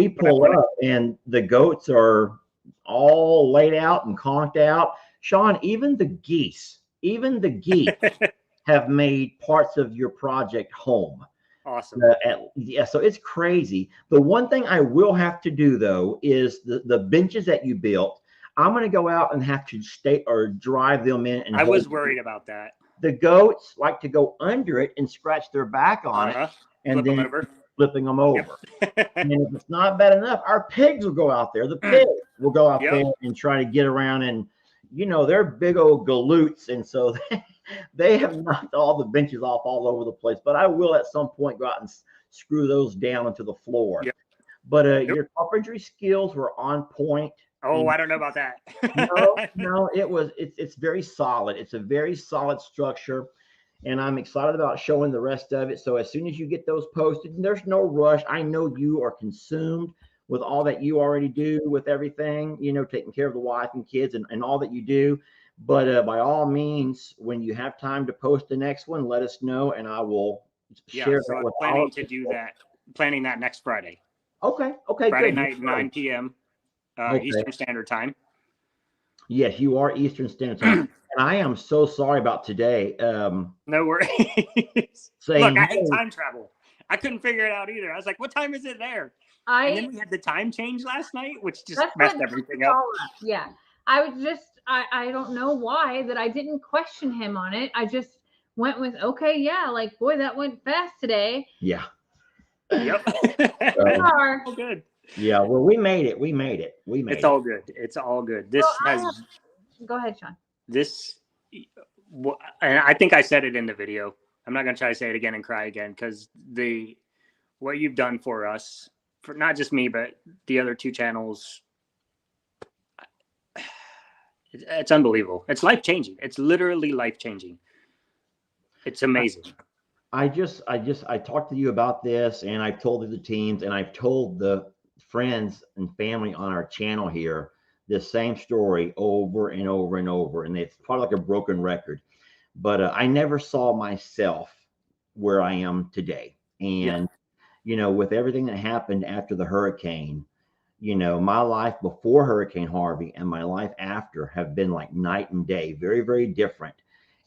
and the goats are all laid out and conked out. Sean, even the geese have made parts of your project home. Awesome. So it's crazy. The one thing I will have to do though is the benches that you built. I'm going to go out and have to drive them in. And I was worried about that. The goats like to go under it and scratch their back on it, and Flip then them over. Flipping them over. Yep. And if it's not bad enough, our pigs will go out there. The pigs will go out there and try to get around, and they're big old galoots, and so they have knocked all the benches off all over the place. But I will at some point go out and screw those down into the floor. Yep. But your carpentry skills were on point. Oh, I don't know about that. No, it's very solid. It's a very solid structure, and I'm excited about showing the rest of it. So as soon as you get those posted, there's no rush. I know you are consumed with all that you already do with everything, taking care of the wife and kids and all that you do. But by all means, when you have time to post the next one, let us know, and I will share so that with planning to do that. Planning that next Friday. Okay. Friday good. night, 9 p.m. Eastern Standard Time. Yes, you are Eastern Standard Time. And I am so sorry about today. No worries. Look, I hate time travel. I couldn't figure it out either. I was like, what time is it there? And then we had the time change last night, which just messed everything up. Yeah. I don't know why that I didn't question him on it. I just went with, okay, yeah, like, boy, that went fast today. Yeah. Yep. Oh, good. Yeah, well, we made it. We made it. We made It's it. all good. It's all good. This Go ahead, Sean. this, and I think I said it in the video. I'm not gonna try to say it again and cry again because what you've done for us, for not just me but the other two channels, it's unbelievable. It's life changing. It's literally life changing. It's amazing. I talked to you about this, and I've told the teams, and I've told the friends and family on our channel here this same story over and over and over, and it's probably like a broken record. But I never saw myself where I am today, and with everything that happened after the hurricane, my life before Hurricane Harvey and my life after have been like night and day, very, very different.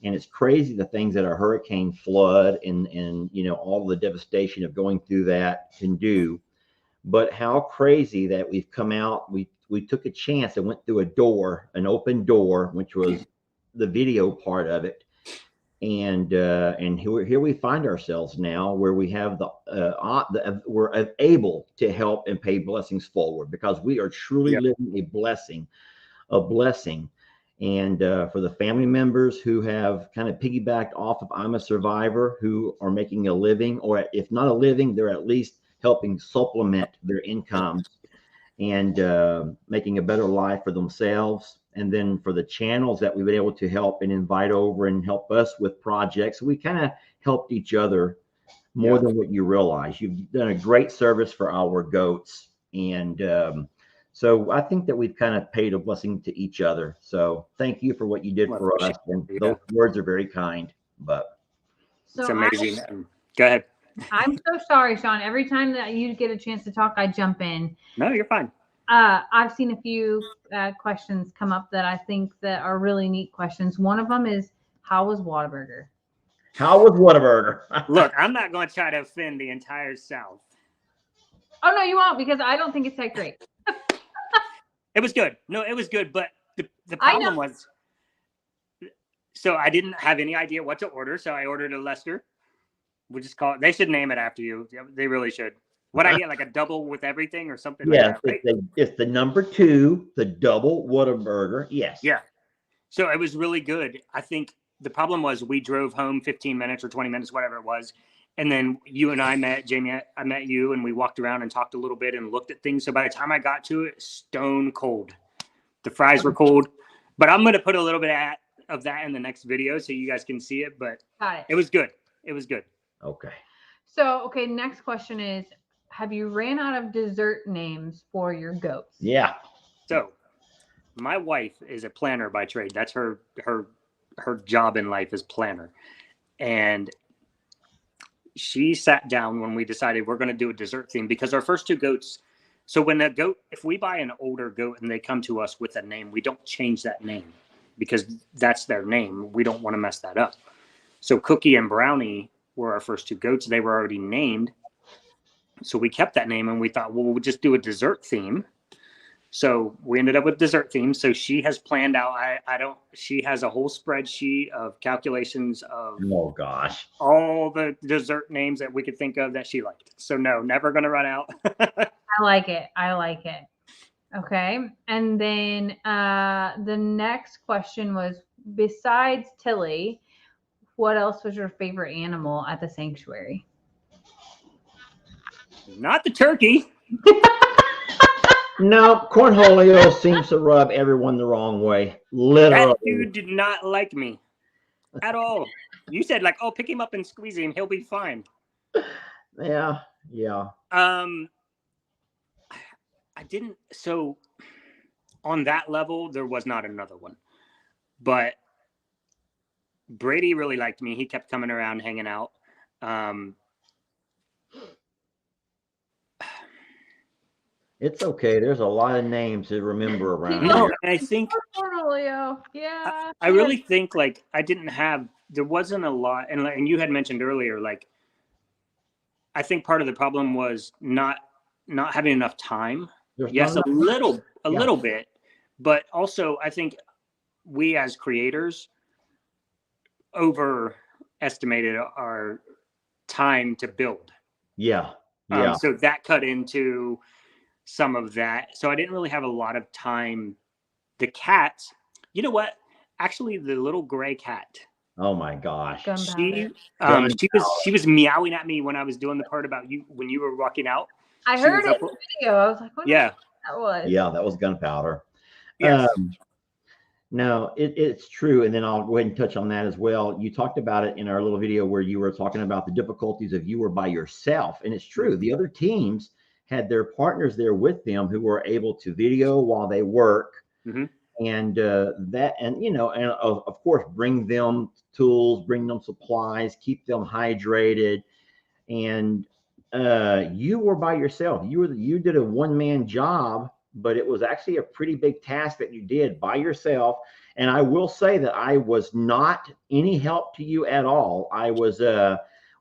And it's crazy the things that a hurricane flood and all the devastation of going through that can do. But how crazy that we've come out. We took a chance and went through an open door, which was the video part of it. And here we find ourselves now, where we have we're able to help and pay blessings forward, because we are truly living a blessing. And for the family members who have kind of piggybacked off of I'm a Survivor, who are making a living, or if not a living, they're at least helping supplement their incomes and making a better life for themselves. And then for the channels that we've been able to help and invite over and help us with projects, we kind of helped each other more than what you realize. You've done a great service for our goats. And so I think that we've kind of paid a blessing to each other. So thank you for what you did for us. And those words are very kind, but it's amazing. Go ahead. I'm so sorry, Sean. Every time that you get a chance to talk, I jump in. No, you're fine. I've seen a few questions come up that I think that are really neat questions. One of them is, how was Whataburger? How was Whataburger? Look, I'm not going to try to offend the entire South. Oh, no, you won't, because I don't think it's that great. It was good. No, it was good. But the problem was, so I didn't have any idea what to order. So I ordered a Lester. We'll just call it. They should name it after you. They really should. What I get, like a double with everything or something like that, right? It's the number 2, the double Whataburger. Yes. Yeah. So it was really good. I think the problem was we drove home 15 minutes or 20 minutes, whatever it was. And then you and I met, Jamie, I met you, and we walked around and talked a little bit and looked at things. So by the time I got to it, stone cold. The fries were cold. But I'm going to put a little bit of that in the next video so you guys can see it. But it was good. It was good. Okay. So, next question is, have you ran out of dessert names for your goats? Yeah. So my wife is a planner by trade. That's her job in life is planner. And she sat down when we decided we're going to do a dessert theme, because our first two goats. So when a goat, if we buy an older goat and they come to us with a name, we don't change that name because that's their name. We don't want to mess that up. So Cookie and Brownie were our first two goats. They were already named. So we kept that name and we thought, well, we'll just do a dessert theme. So we ended up with dessert theme. So she has planned out, she has a whole spreadsheet of calculations of all the dessert names that we could think of that she liked. So no, never going to run out. I like it. Okay. And then the next question was, besides Tilly, what else was your favorite animal at the sanctuary? Not the turkey. No, Cornholio seems to rub everyone the wrong way. Literally. That dude did not like me at all. You said like, oh, pick him up and squeeze him. He'll be fine. Yeah. I didn't. So on that level, there was not another one. But Brady really liked me. He kept coming around, hanging out. It's okay. There's a lot of names to remember around here. No, and I think yeah. I really think like there wasn't a lot, and you had mentioned earlier, like I think part of the problem was not having enough time. Yes, a little bit, but also I think we as creators overestimated our time to build. Yeah. So that cut into some of that. So I didn't really have a lot of time. The cats, you know what? Actually, the little gray cat. Oh my gosh. Gunpowder. She was meowing at me when I was doing the part about you when you were walking out. I heard it in the video. I was like, what yeah. That was. Yeah, that was gunpowder. Yes. No, it's true. And then I'll go ahead and touch on that as well. You talked about it in our little video where you were talking about the difficulties of you were by yourself. And it's true. The other teams had their partners there with them who were able to video while they work. And and of course, bring them tools, bring them supplies, keep them hydrated. And you were by yourself. You did a one-man job, but it was actually a pretty big task that you did by yourself. And I will say that I was not any help to you at all. I was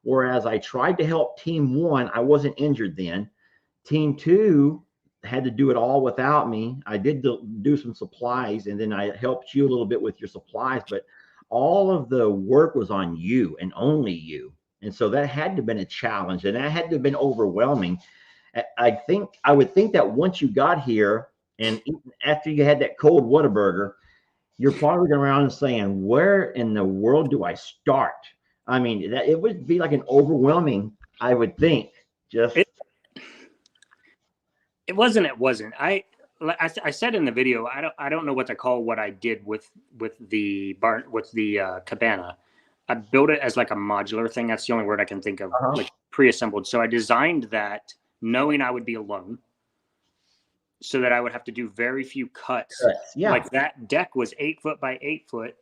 whereas I tried to help team 1, I wasn't injured then. Team 2 had to do it all without me. I did do some supplies, and then I helped you a little bit with your supplies, but all of the work was on you and only you. And so that had to have been a challenge, and that had to have been overwhelming. I would think that once you got here and after you had that cold Whataburger, you're probably going around and saying, where in the world do I start? I mean, it would be like an overwhelming, I would think. It wasn't. I said in the video, I don't know what to call what I did with the cabana. I built it as like a modular thing. That's the only word I can think of, like pre-assembled. So I designed that knowing I would be alone, so that I would have to do very few cuts. Yeah. Like that deck was 8 foot by 8 foot.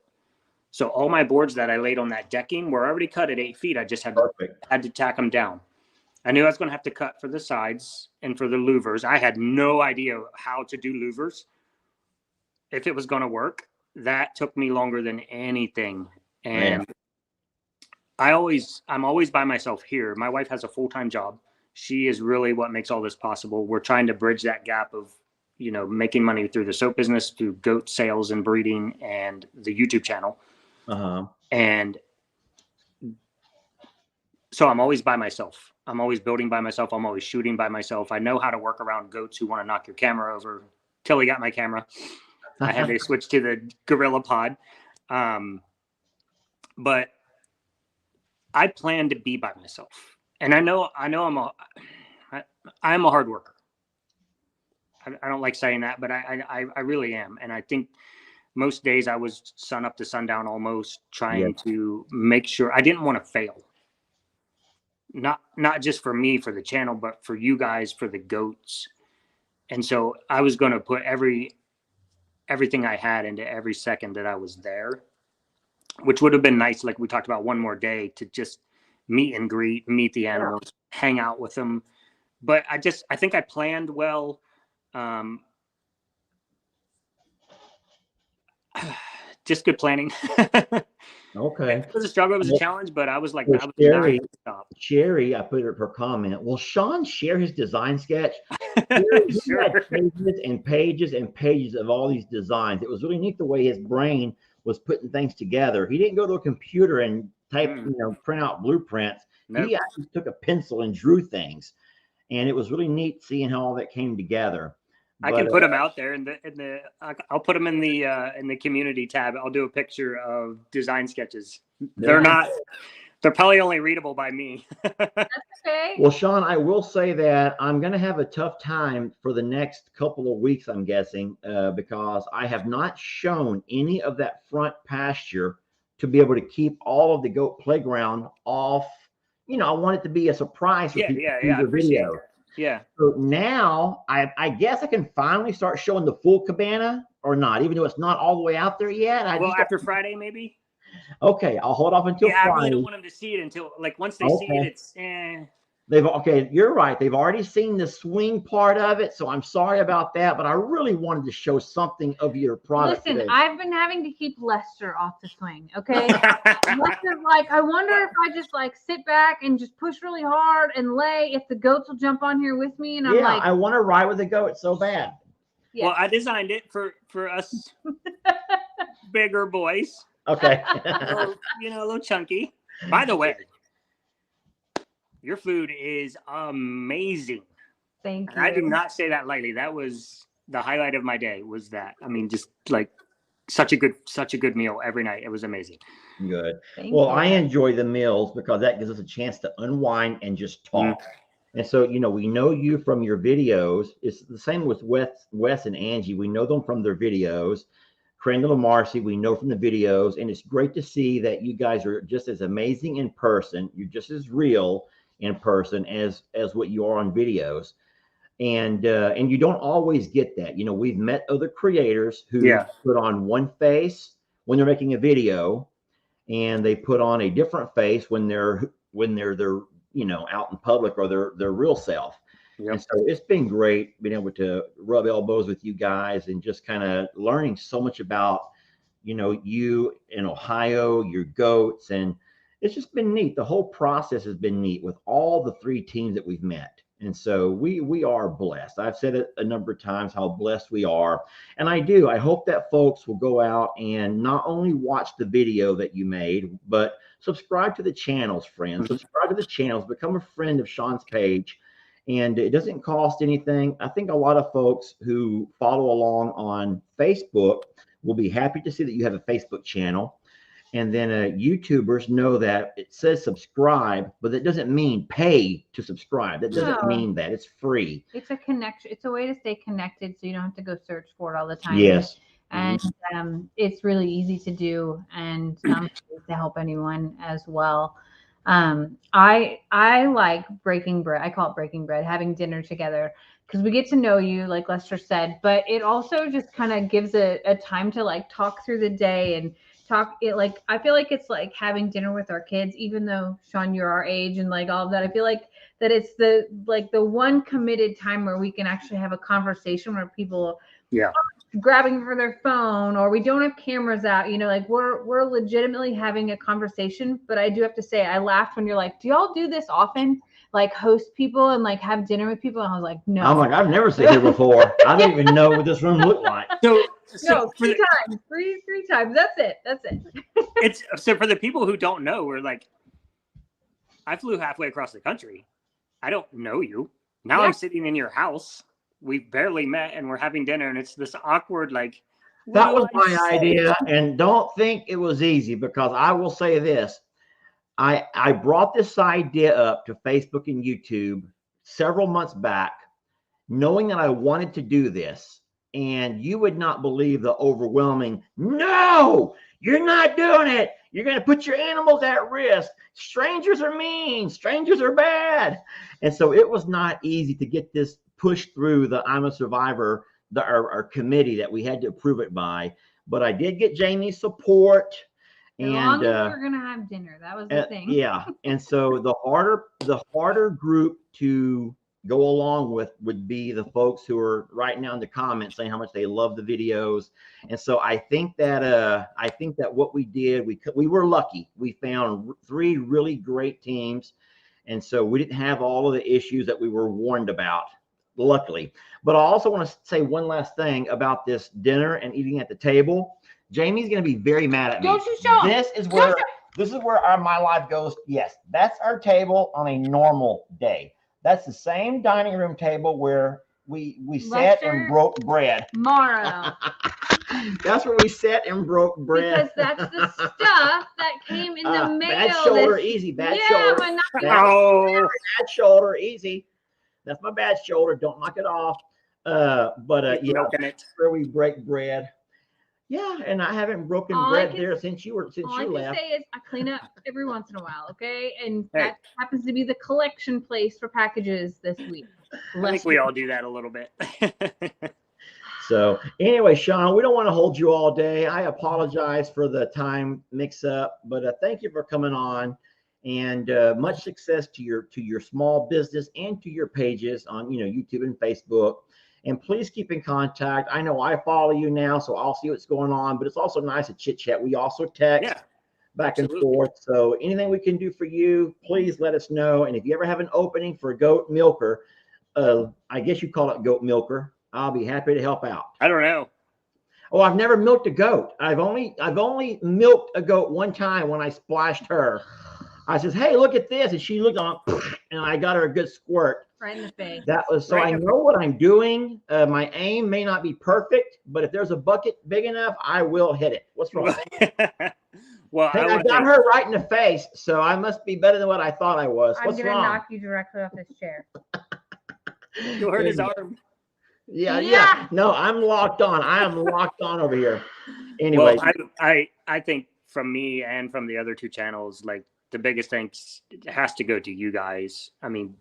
So all my boards that I laid on that decking were already cut at 8 feet. I just had to tack them down. I knew I was going to have to cut for the sides and for the louvers. I had no idea how to do louvers. If it was going to work, that took me longer than anything. And I'm always by myself here. My wife has a full-time job. She is really what makes all this possible. We're trying to bridge that gap of, making money through the soap business, through goat sales and breeding and the YouTube channel. And so I'm always by myself. I'm always building by myself. I'm always shooting by myself. I know how to work around goats who want to knock your camera over. Tilly got my camera. I had to switch to the Gorilla Pod. But I plan to be by myself. And I know I'm a hard worker. I don't like saying that, but I really am. And I think most days I was sun up to sundown almost trying to make sure I didn't want to fail. Not just for me, for the channel, but for you guys, for the goats. And so I was going to put everything I had into every second that I was there, which would have been nice. Like we talked about, one more day to just meet and greet, meet the animals, hang out with them. But I think I planned well. Just good planning. Okay. It was a struggle. It was a challenge, but I was like, Sherry, I put her comment. Will Sean share his design sketch? Sure. He had pages and pages and pages of all these designs. It was really neat the way his brain was putting things together. He didn't go to a computer and type, print out blueprints. Nope. He actually took a pencil and drew things, and it was really neat seeing how all that came together. I can put them out there I'll put them in the community tab. I'll do a picture of design sketches. They're probably only readable by me. That's okay. Well, Sean, I will say that I'm going to have a tough time for the next couple of weeks, I'm guessing, because I have not shown any of that front pasture to be able to keep all of the goat playground off. I want it to be a surprise for people to see the video. Yeah. So now I guess I can finally start showing the full cabana, or not, even though it's not all the way out there yet. After Friday, maybe. Okay, I'll hold off until Friday. I really don't want them to see it until once they see it, it's You're right. They've already seen the swing part of it, so I'm sorry about that. But I really wanted to show something of your product. Listen, today. I've been having to keep Lester off the swing. Okay, Lester's like, I wonder if I just sit back and just push really hard and lay, if the goats will jump on here with me. And I'm like, I want to ride with the goat so bad. Yeah. Well, I designed it for us bigger boys. Okay, a little chunky. By the way, your food is amazing. Thank you. And I do not say that lightly. That was the highlight of my day. Was that? I mean, just like such a good meal every night. It was amazing. Good. Thank Well, you. I enjoy the meals because that gives us a chance to unwind and just talk. And so, you know, we know you from your videos. It's the same with Wes and Angie. We know them from their videos. Crandall and Marcy, we know from the videos. And it's great to see that you guys are just as amazing in person. You're just as real in person as what you are on videos. And you don't always get that. You know, we've met other creators who put on one face when they're making a video, and they put on a different face when they're you know, out in public, or their real self. And so it's been great being able to rub elbows with you guys and just kind of learning so much about, you know, you in Ohio, your goats, and it's just been neat. The whole process has been neat with all the 3 teams that we've met. And so we are blessed. I've said it a number of times how blessed we are. And I hope that folks will go out and not only watch the video that you made, but subscribe to the channels, friends. Subscribe to the channels, become a friend of Sean's page. And it doesn't cost anything. I think a lot of folks who follow along on Facebook will be happy to see that you have a Facebook channel. And then YouTubers know that it says subscribe, but that doesn't mean pay to subscribe. That doesn't mean that. It's free. It's a connection. It's a way to stay connected, so you don't have to go search for it all the time. Yes. And it's really easy to do, and to help anyone as well. I like breaking bread. I call it breaking bread, having dinner together, because we get to know you, like Lester said, but it also just kind of gives a time to like talk through the day and talk it. Like, I feel like it's like having dinner with our kids, even though Sean, you're our age and like all of that. I feel like that it's the one committed time where we can actually have a conversation where people grabbing for their phone, or we don't have cameras out, you know, like we're legitimately having a conversation. But I do have to say, I laughed when you're like, do y'all do this often? Like host people and like have dinner with people? And I was like, no. I'm like, I've never seen it before. I don't even know what this room looked like. No, 3 times. Three times. That's it. It's so for the people who don't know, we're like, I flew halfway across the country. I don't know you. Now I'm sitting in your house. We've barely met and we're having dinner, and it's this awkward, like, that was my idea. And don't think it was easy, because I will say this. I brought this idea up to Facebook and YouTube several months back, knowing that I wanted to do this. And you would not believe the overwhelming, no, you're not doing it. You're going to put your animals at risk. Strangers are mean. Strangers are bad. And so it was not easy to get this pushed through the I'm a Survivor, our committee that we had to approve it by. But I did get Jamie's support. As long as we're gonna have dinner, that was the thing. Yeah, and so the harder group to go along with would be the folks who are right now in the comments saying how much they love the videos. And so I think that what we did, we were lucky. We found 3 really great teams, and so we didn't have all of the issues that we were warned about, luckily. But I also want to say one last thing about this dinner and eating at the table. Jamie's going to be very mad at me. This is where my life goes. Yes, that's our table on a normal day. That's the same dining room table where we sat and broke bread. Tomorrow. That's where we sat and broke bread. Because that's the stuff that came in the mail. Bad shoulder, easy. Bad shoulder. Bad shoulder, easy. That's my bad shoulder. Don't knock it off. Where we break bread. Yeah, and I haven't broken bread there since you left. All I can say is I clean up every once in a while, okay? And that happens to be the collection place for packages this week. I think we all do that a little bit. So anyway, Sean, we don't want to hold you all day. I apologize for the time mix-up, but thank you for coming on, and much success to your small business and to your pages on YouTube and Facebook. And please keep in contact. I know I follow you now, so I'll see what's going on. But it's also nice to chit chat. We also text back and forth. So anything we can do for you, please let us know. And if you ever have an opening for a goat milker, I guess you call it goat milker, I'll be happy to help out. I don't know. Oh, I've never milked a goat. I've only milked a goat one time when I splashed her. I says, "Hey, look at this," and she looked on, and I got her a good squirt. Right in the face. That was so Right. I know what I'm doing. My aim may not be perfect, but if there's a bucket big enough, I will hit it. What's wrong? Well, Hey, I got her right in the face, so I must be better than what I thought I was. I'm What's gonna wrong? knock you directly off this chair. You hurt his arm. Yeah. No, I'm locked on. I am locked on over here. Anyway, Well, I think from me and from the other two channels, like the biggest thanks has to go to you guys. I mean,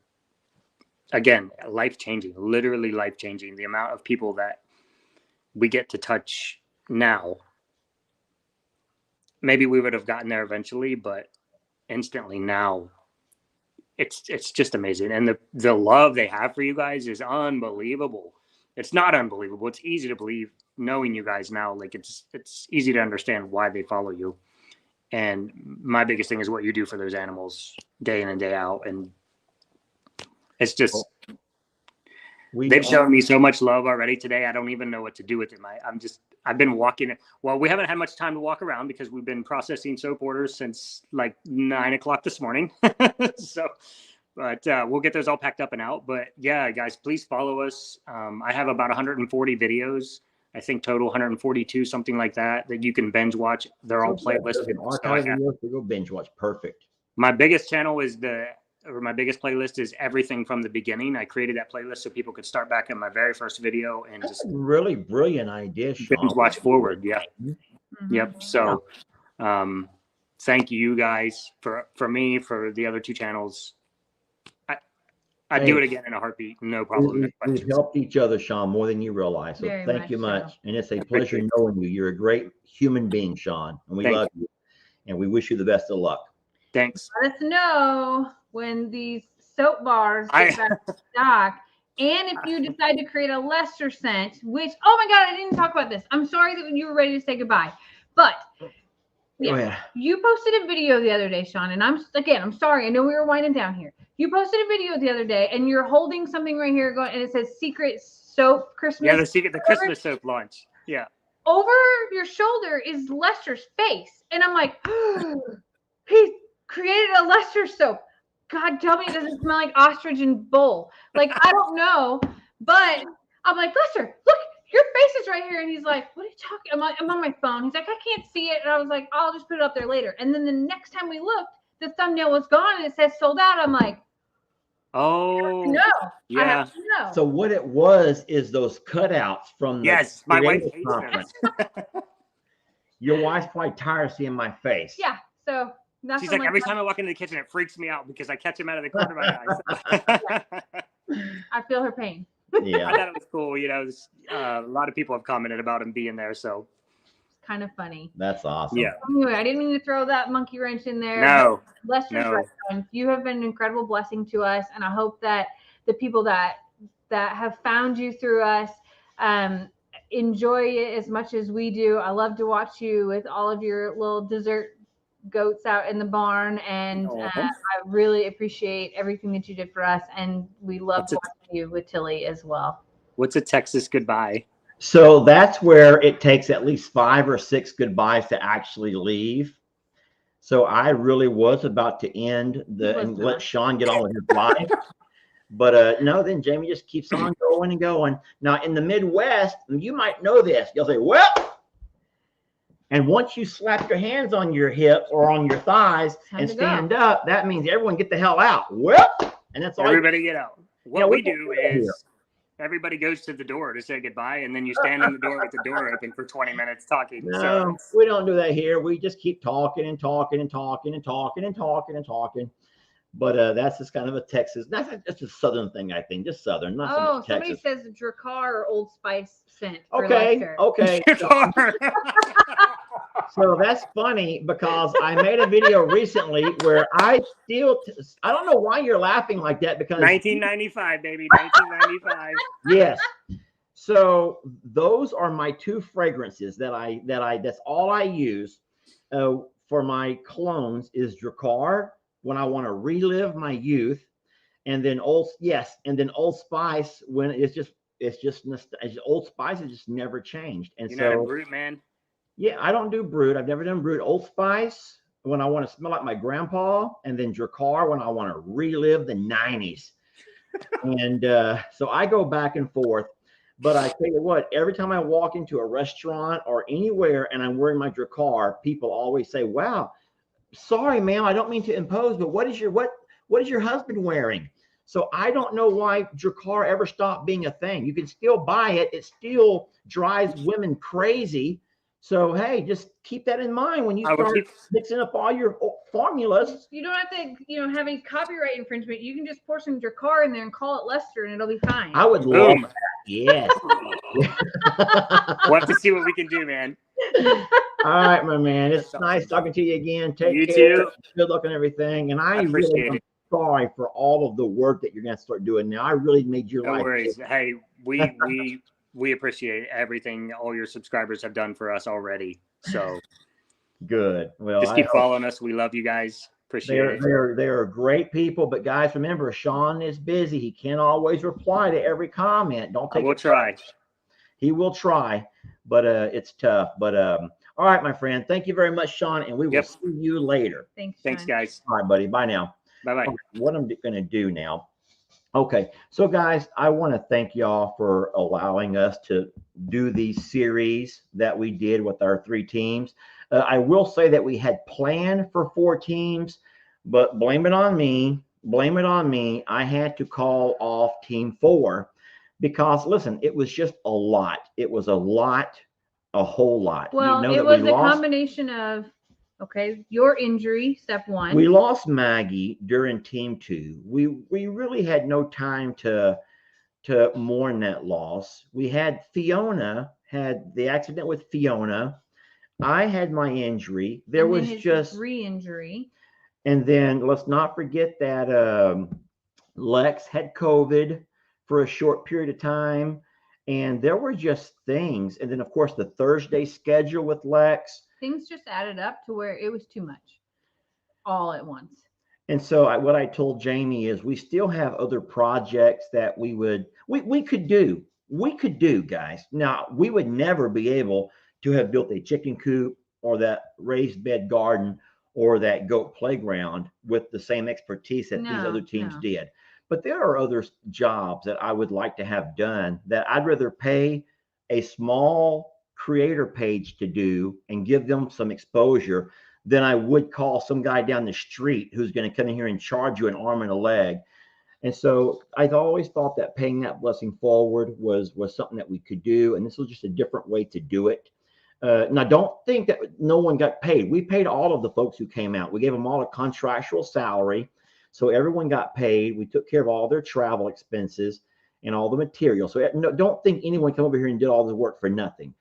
again, life changing, literally life changing. The amount of people that we get to touch now. Maybe we would have gotten there eventually, but instantly now, it's just amazing. And the love they have for you guys is unbelievable. It's not unbelievable. It's easy to believe knowing you guys now. Like it's easy to understand why they follow you. And my biggest thing is what you do for those animals day in and day out. And it's just, they've shown me so much love already today. I don't even know what to do with it. I've been walking. Well, we haven't had much time to walk around because we've been processing soap orders since like 9 o'clock this morning. So, but we'll get those all packed up and out. But yeah, guys, please follow us. I have about 140 videos. I think total 142, something like that you can binge watch. They're all playlisted. Archive videos to go binge watch. Perfect. My biggest channel is my biggest playlist is everything from the beginning. I created that playlist so people could start back in my very first video and That's just a really brilliant idea, Sean. binge watch forward. Yeah. Mm-hmm. Yep. So, thank you guys for me, for the other two channels. I'd do it again in a heartbeat. No problem. We've helped each other, Sean, more than you realize. So Very thank you much much. And it's a pleasure knowing you. You're a great human being, Sean. And we love you. And we wish you the best of luck. Thanks. Let us know when these soap bars get back to stock. And if you decide to create a lesser scent, which, oh my God, I didn't talk about this. I'm sorry that you were ready to say goodbye. But yeah, you posted a video the other day, Sean. And I'm sorry. I know we were winding down here. You posted a video the other day and you're holding something right here going, and it says secret soap Christmas. Yeah, the Christmas soap launch. Yeah. Over your shoulder is Lester's face. And I'm like, he created a Lester soap. God, tell me it doesn't smell like ostrich and bull. Like, I don't know. But I'm like, Lester, look, your face is right here. And he's like, what are you talking? I'm on my phone. He's like, I can't see it. And I was like, I'll just put it up there later. And then the next time we looked, the thumbnail was gone and it says sold out. I'm like, oh, no. Yeah. I have to know. So what it was is those cutouts from the my wife hates conference. Your wife's probably tired of seeing my face. Yeah. So that's she's like, every time I walk into the kitchen, it freaks me out because I catch him out of the corner of my eyes. I feel her pain. Yeah. I thought it was cool. You know, a lot of people have commented about him being there. So It's kind of funny. That's awesome. Yeah. Anyway, I didn't mean to throw that monkey wrench in there. No. Lester's right, Sean. You have been an incredible blessing to us, and I hope that the people that have found you through us enjoy it as much as we do. I love to watch you with all of your little dessert goats out in the barn, and I really appreciate everything that you did for us, and we love watching you with Tilly as well. What's a Texas goodbye? So that's where it takes at least 5 or 6 goodbyes to actually leave. So I really was about to end and let Sean get on with his life. But no, then Jamie just keeps on going and going. Now in the Midwest, you might know this. You'll say, well, and once you slap your hands on your hips or on your thighs and stand up, that means everyone get the hell out. Well, and that's all. Everybody get out. What we do is everybody goes to the door to say goodbye, and then you stand in the door with the door open for 20 minutes talking. No, we don't do that here. We just keep talking and talking and talking and talking and talking and talking. But that's just kind of a Texas. That's a Southern thing, I think. Just Southern, not so much Texas. Somebody says Dracar or Old Spice scent. Okay. So that's funny because I made a video recently where I don't know why you're laughing like that, because 1995, baby, 1995. Yes. So those are my 2 fragrances that's all I use for my colognes is Dracar when I want to relive my youth, and then Old Spice when it's just Old Spice has just never changed. And You're not a brute, man. Yeah, I don't do brute. I've never done brute. Old Spice when I want to smell like my grandpa, and then Dracar when I want to relive the 90s. And so I go back and forth. But I tell you what, every time I walk into a restaurant or anywhere and I'm wearing my Drakkar, people always say, "Wow, sorry, ma'am, I don't mean to impose, but what is your husband wearing?" So I don't know why Drakkar ever stopped being a thing. You can still buy it. It still drives women crazy. So hey, just keep that in mind when you start mixing up all your formulas. You don't have to, have any copyright infringement. You can just pour some Drakkar in there and call it Lester, and it'll be fine. I would love that. Yes. We'll have to see what we can do, man. All right, my man. It's nice talking to you again. Take care. You too. Good luck and everything. And I appreciate really am sorry for all of the work that you're going to start doing now. I really made your life. No worries. Hey, we appreciate everything all your subscribers have done for us already. So good. Well, just keep following us. We love you guys. Appreciate it. They're great people, but guys, remember, Sean is busy. He can't always reply to every comment. Don't take. I will try. He will try, but it's tough. But all right, my friend. Thank you very much, Sean, and we will see you later. Thanks, guys. All right, buddy. Bye now. Bye-bye. Okay, what I'm going to do now. Okay, so guys, I want to thank y'all for allowing us to do these series that we did with our 3 teams. I will say that we had planned for 4 teams, but blame it on me. Blame it on me. I had to call off team 4 because, listen, it was just a lot. It was a lot, a whole lot. Well, it was a combination of, your injury, step 1. We lost Maggie during team 2. We really had no time to mourn that loss. We had had the accident with Fiona. I had my injury. There was just re-injury. And then let's not forget that Lex had COVID for a short period of time. And there were just things. And then, of course, the Thursday schedule with Lex. Things just added up to where it was too much all at once. And so what I told Jamie is we still have other projects that we could do. We could do, guys. Now, we would never be able to have built a chicken coop or that raised bed garden or that goat playground with the same expertise that these other teams did. But there are other jobs that I would like to have done that I'd rather pay a small creator page to do and give them some exposure than I would call some guy down the street who's going to come in here and charge you an arm and a leg. And so I've always thought that paying that blessing forward was something that we could do. And this was just a different way to do it. Now, don't think that no one got paid. We paid all of the folks who came out. We gave them all a contractual salary. So everyone got paid. We took care of all their travel expenses and all the material. So don't think anyone came over here and did all the work for nothing.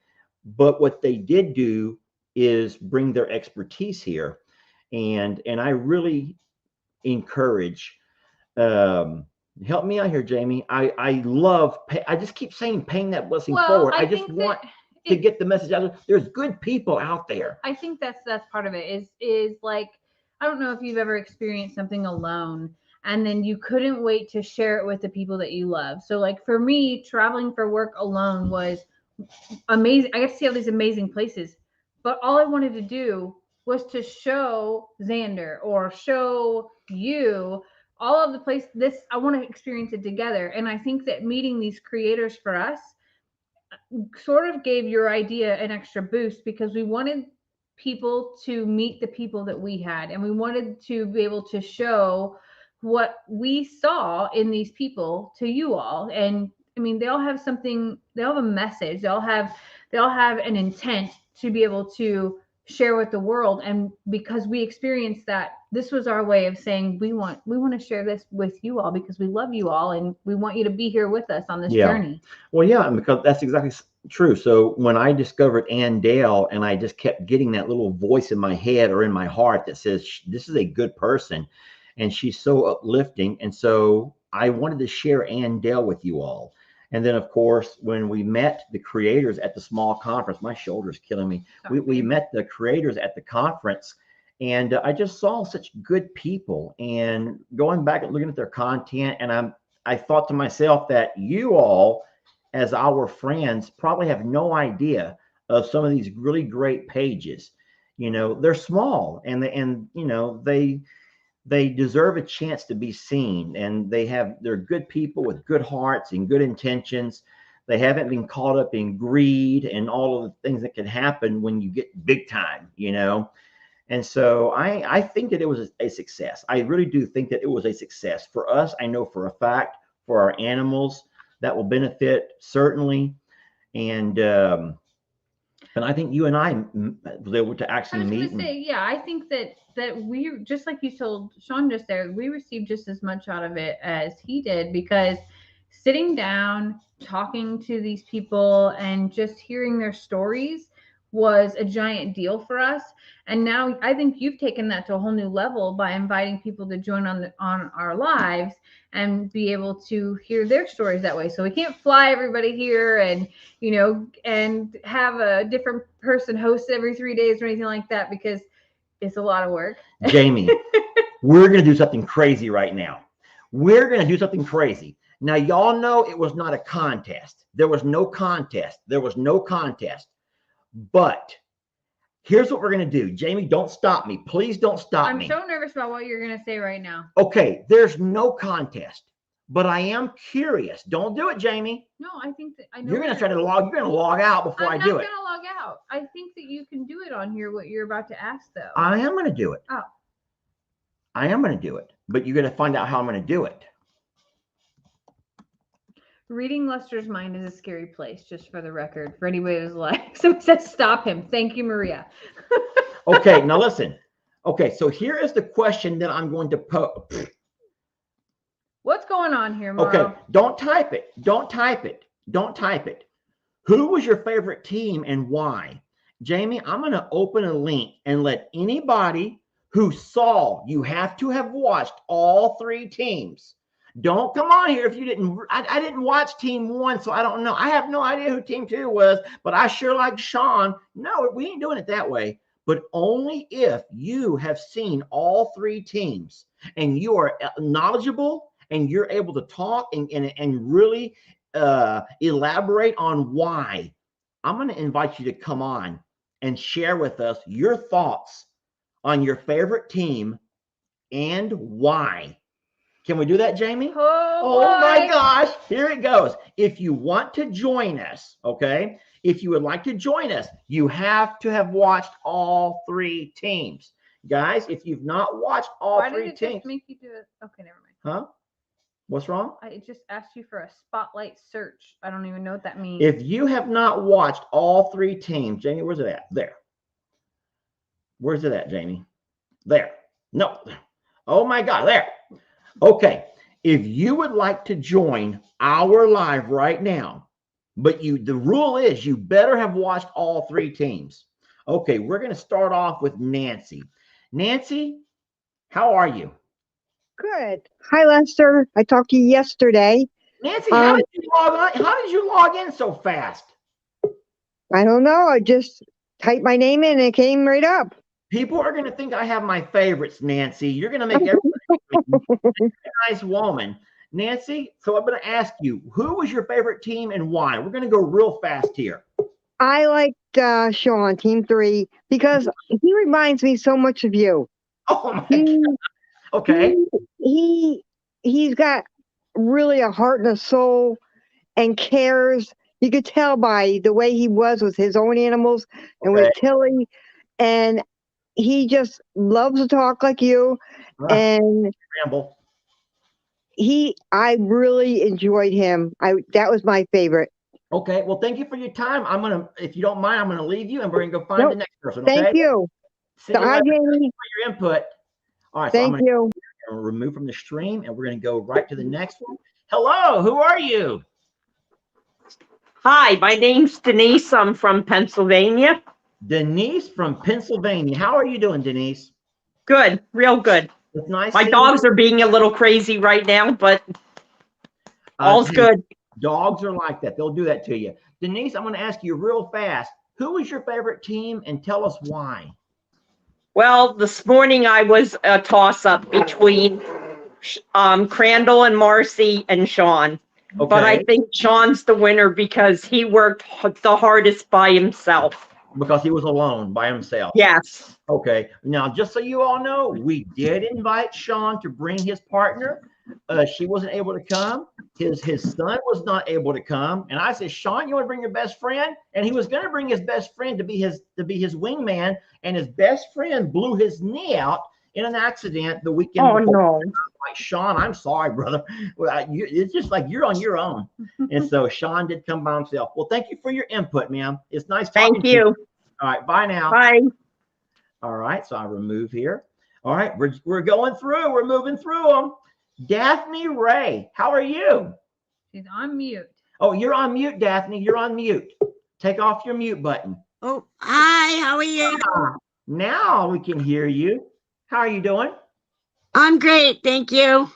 But what they did do is bring their expertise here. And I really encourage, help me out here, Jamie. I just keep saying paying that blessing forward. I just want to get the message out. There's good people out there. I think that's part of it is like, I don't know if you've ever experienced something alone and then you couldn't wait to share it with the people that you love. So like for me, traveling for work alone was amazing. I got to see all these amazing places, but all I wanted to do was to show Xander or show you all of the places. I want to experience it together. And I think that meeting these creators for us sort of gave your idea an extra boost because we wanted people to meet the people that we had, and we wanted to be able to show what we saw in these people to you all. And I mean, they all have something, they all have a message, they all have an intent to be able to share with the world. And because we experienced that, this was our way of saying we want to share this with you all because we love you all and we want you to be here with us on this journey. Well, yeah, because that's exactly true. So when I discovered Ann Dale and I just kept getting that little voice in my head or in my heart that says this is a good person and she's so uplifting, and so I wanted to share Ann Dale with you all. And then, of course, when we met the creators at the small conference, my shoulder's killing me. We met the creators at the conference, and I just saw such good people. And going back and looking at their content, and I thought to myself that you all, as our friends, probably have no idea of some of these really great pages. You know, they're small, and they deserve a chance to be seen, and they're good people with good hearts and good intentions. They haven't been caught up in greed and all of the things that can happen when you get big time, you know. And so I think that it was a success. I really do think that it was a success for us. I know for a fact for our animals that will benefit certainly. And I think you and I was able to actually meet. Yeah, I think that we, just like you told Sean just there, we received just as much out of it as he did, because sitting down, talking to these people and just hearing their stories was a giant deal for us. And now I think you've taken that to a whole new level by inviting people to join on our lives and be able to hear their stories that way. So we can't fly everybody here and, you know, and have a different person host every 3 days or anything like that, because it's a lot of work. Jamie, we're going to do something crazy right now. We're going to do something crazy. Now, y'all know it was not a contest. There was no contest. But here's what we're going to do. Jamie, don't stop me. Please don't stop me. I'm so nervous about what you're going to say right now. Okay, there's no contest, but I am curious. Don't do it, Jamie. No, I think that I know. You're going to log out before I do it. I'm not going to log out. I think that you can do it on here, what you're about to ask, though. I am going to do it. Oh. I am going to do it, but you're going to find out how I'm going to do it. Reading Lester's mind is a scary place, just for the record, for anybody who's like, someone says stop him. Thank you, Maria. Okay, now listen. Okay, so here is the question that I'm going to pose. What's going on here, Mauro? Okay, don't type it. Don't type it. Don't type it. Who was your favorite team and why? Jamie, I'm going to open a link and let anybody who saw, you have to have watched all 3 teams. Don't come on here if you didn't. I didn't watch team 1, so I don't know. I have no idea who team 2 was, but I sure like Sean. No, we ain't doing it that way. But only if you have seen all 3 teams and you are knowledgeable and you're able to talk and really elaborate on why. I'm going to invite you to come on and share with us your thoughts on your favorite team and why. Can we do that, Jamie? Oh my gosh, here it goes. If you want to join us, okay, if you would like to join us, you have to have watched all 3 teams. Guys, if you've not watched all 3 teams. Why did it just make you do it? Okay, never mind. Huh? What's wrong? I just asked you for a spotlight search. I don't even know what that means. If you have not watched all 3 teams, Jamie, where's it at? There. Where's it at, Jamie? There. No. Oh my God, there. Okay, if you would like to join our live right now, but the rule is you better have watched all 3 teams. Okay, we're going to start off with Nancy. Nancy, how are you? Good. Hi, Lester. I talked to you yesterday. Nancy, how did you log on? How did you log in so fast? I don't know. I just typed my name in and it came right up. People are going to think I have my favorites, Nancy. You're going to make everybody a nice woman. Nancy, so I'm going to ask you, who was your favorite team and why? We're going to go real fast here. I liked Sean, Team 3, because he reminds me so much of you. Oh, my God. Okay. He's got really a heart and a soul and cares. You could tell by the way he was with his own animals and with Tilly. And he just loves to talk like you. And ramble. I really enjoyed him. That was my favorite. Okay. Well, thank you for your time. I'm going to, if you don't mind, I'm going to leave you and we're going to go find the next person. Okay? Thank you. Hi, Jamie. For your input. All right. Thank you. I'm going to remove from the stream and we're going to go right to the next one. Hello. Who are you? Hi, my name's Denise. I'm from Pennsylvania. Denise from Pennsylvania. How are you doing, Denise? Good. Real good. It's nice. My dogs are being a little crazy right now, but all's good. Dogs are like that. They'll do that to you. Denise, I'm going to ask you real fast. Who was your favorite team and tell us why? Well, this morning I was a toss-up between Crandall and Marcy and Sean. Okay. But I think Sean's the winner because he worked the hardest by himself. Because he was alone by himself. Yes. Okay. Now, just so you all know, we did invite Sean to bring his partner. She wasn't able to come. His son was not able to come. And I said, Sean, you want to bring your best friend? And he was going to bring his best friend to be his wingman. And his best friend blew his knee out in an accident the weekend Oh before. no. Like, Sean, I'm sorry, brother. Well, it's just like you're on your own. And so Sean did come by himself. Well, thank you for your input, ma'am. It's nice talking Thank to you. you. All right, bye now. Bye. All right, so I remove here. All right, we're going through. We're moving through them. Daphne Ray, how are you? She's on mute. Oh, you're on mute, Daphne. You're on mute. Take off your mute button. Oh, hi. How are you? Now we can hear you. How are you doing? I'm great. Thank you.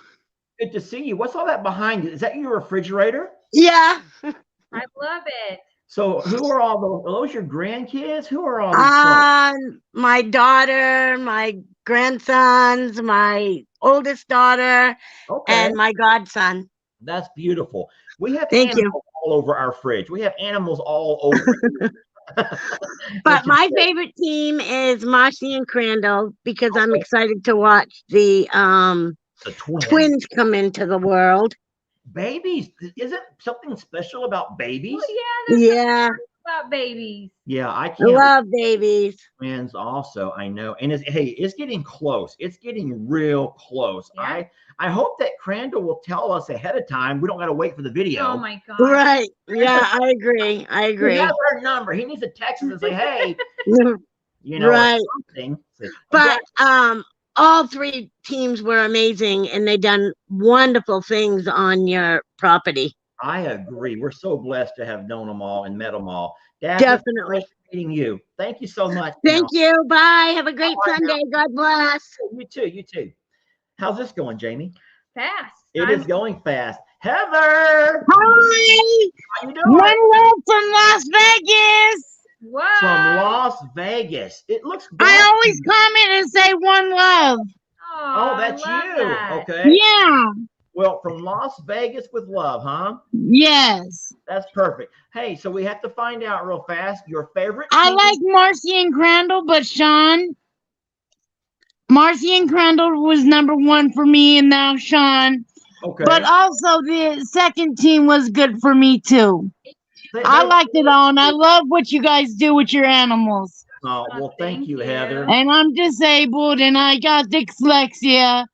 Good to see you. What's all that behind you? Is that your refrigerator? Yeah. I love it. So who are all those? Are those your grandkids? Who are all these folks? My daughter, my grandsons, my oldest daughter, Okay. and my godson. That's beautiful. We have Thank animals all over our fridge. We have animals all over. But my favorite team is Marcy and Crandall because I'm excited to watch the twins come into the world. Babies, isn't something special about babies? Well, Yeah. About babies. Yeah, I I can't. love babies. Twins also, I know. And it's getting close. It's getting real close. Yeah. I hope that Crandall will tell us ahead of time. We don't got to wait for the video. Oh my God. Right. Yeah, I agree. I agree. He has our number. He needs to text us and say, hey, Right. something. But all three teams were amazing and they done wonderful things on your property. I agree. We're so blessed to have known them all and met them all. Daphne, Definitely. meeting you. Thank you so much. Thank you. Bye. Have a great Sunday. God bless. You too. You too. How's this going, Jamie? Fast. It is going fast. Heather. Hi. How you doing? One love from Las Vegas. Whoa. From Las Vegas. It looks good. I always comment and say one love. Oh, that's you. That. Okay. Yeah. Well, from Las Vegas with love, huh? Yes. That's perfect. Hey, so we have to find out real fast your favorite. I team. like Marcy and Crandall, but Sean. Marcy and Crandall was number one for me, and now Sean. Okay. But also the second team was good for me too. I liked it all, and I love what you guys do with your animals. Oh, well, thank you, Heather. And I'm disabled, and I got dyslexia,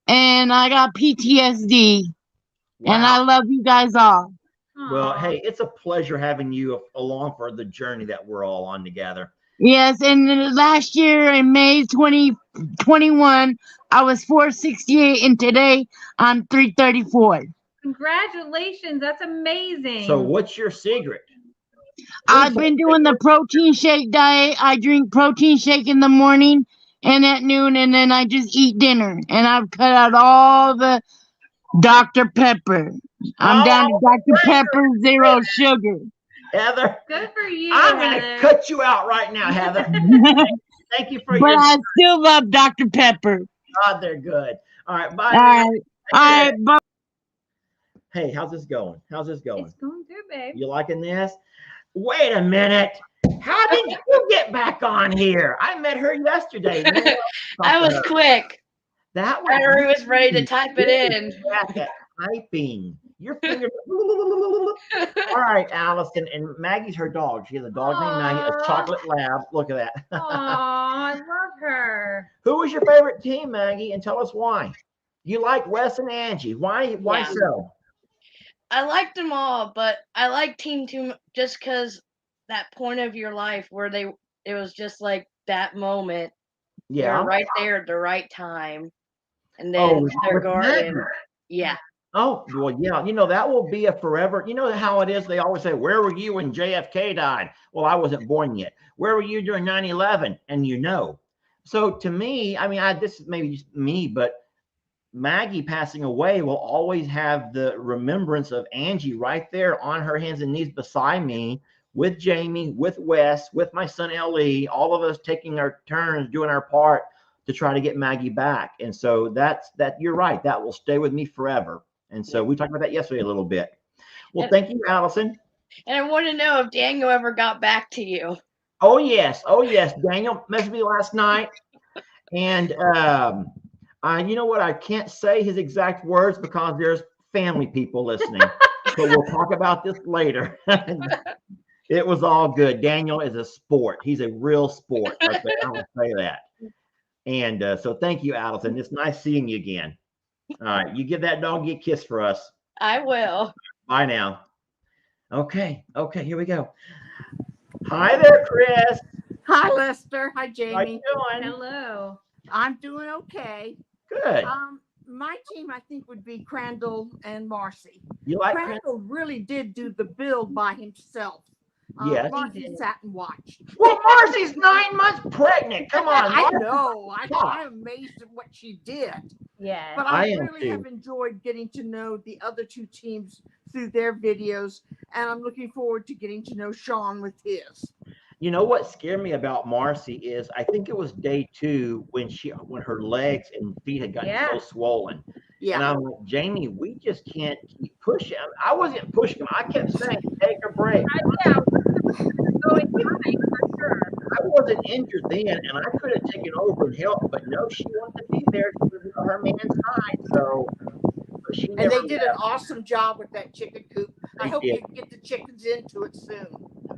and I got PTSD. Wow. And I love you guys all. Well, hey, it's a pleasure having you along for the journey that we're all on together. Yes, and last year in May 2021, I was 468, and today I'm 334. Congratulations. That's amazing. So what's your secret? I've been doing the protein shake diet. I drink protein shake in the morning and at noon, and then I just eat dinner. And I've cut out all the Dr. Pepper. I'm down to Dr. Pepper, zero sugar. Heather. Good for you. I'm going to cut you out right now, Heather. Thank you for But I still love Dr. Pepper. God, they're good. All right, bye. All right, bye. Hey, how's this going? How's this going? It's going good, babe. You liking this? Wait a minute. How did you get back on here? I met her yesterday. I was quick. That I was ready to type it in. Typing. Your finger. All right, Allison. And Maggie's her dog. She has a dog named Maggie, a chocolate lab. Look at that. Oh, I love her. Who was your favorite team, Maggie? And tell us why. You like Wes and Angie. Why so? I liked them all, but I like Team 2 just because that point of your life where it was just like that moment. Yeah. You're right there at the right time. And then their garden. Yeah. Oh, well, yeah. You know, that will be a forever. You know how it is? They always say, where were you when JFK died? Well, I wasn't born yet. Where were you during 9/11? And you know. So to me, I mean, this is maybe just me, but Maggie passing away will always have the remembrance of Angie right there on her hands and knees beside me with Jamie, with Wes, with my son Ellie, all of us taking our turns, doing our part to try to get Maggie back. And so that you're right. That will stay with me forever. And so we talked about that yesterday a little bit. Well, thank you, Allison. And I want to know if Daniel ever got back to you. Oh yes, Daniel messaged me last night, and you know what? I can't say his exact words because there's family people listening. But we'll talk about this later. It was all good. Daniel is a sport. He's a real sport. Okay, I will say that. And so thank you, Allison. It's nice seeing you again. All right, you give that doggy a kiss for us. I will. Bye now. Okay, here we go. Hi there, Chris. Hi, Lester. Hi, How you Jamie. doing? Hello. I'm doing okay. Good. My team, I think, would be Crandall and Marcy. You like Crandall really did do the build by himself. Yes. Marcy sat and watched. Well, Marcy's 9 months pregnant. Come on, I Marcy. know. I'm amazed at what she did. Yeah. But I I am really too. have enjoyed getting to know the other two teams through their videos, and I'm looking forward to getting to know Sean with his. You know what scared me about Marcy is I think it was day 2 when her legs and feet had gotten so swollen. Yeah. And I'm like, Jamie, we just can't keep pushing. I wasn't pushing. I kept saying, take a break. Yeah, going fine for sure. I wasn't injured then, and I could have taken over and helped, but no, she wanted to be there. She was her man's side. So, but she And never they did an awesome job with that chicken coop. I hope did. you get the chickens into it soon.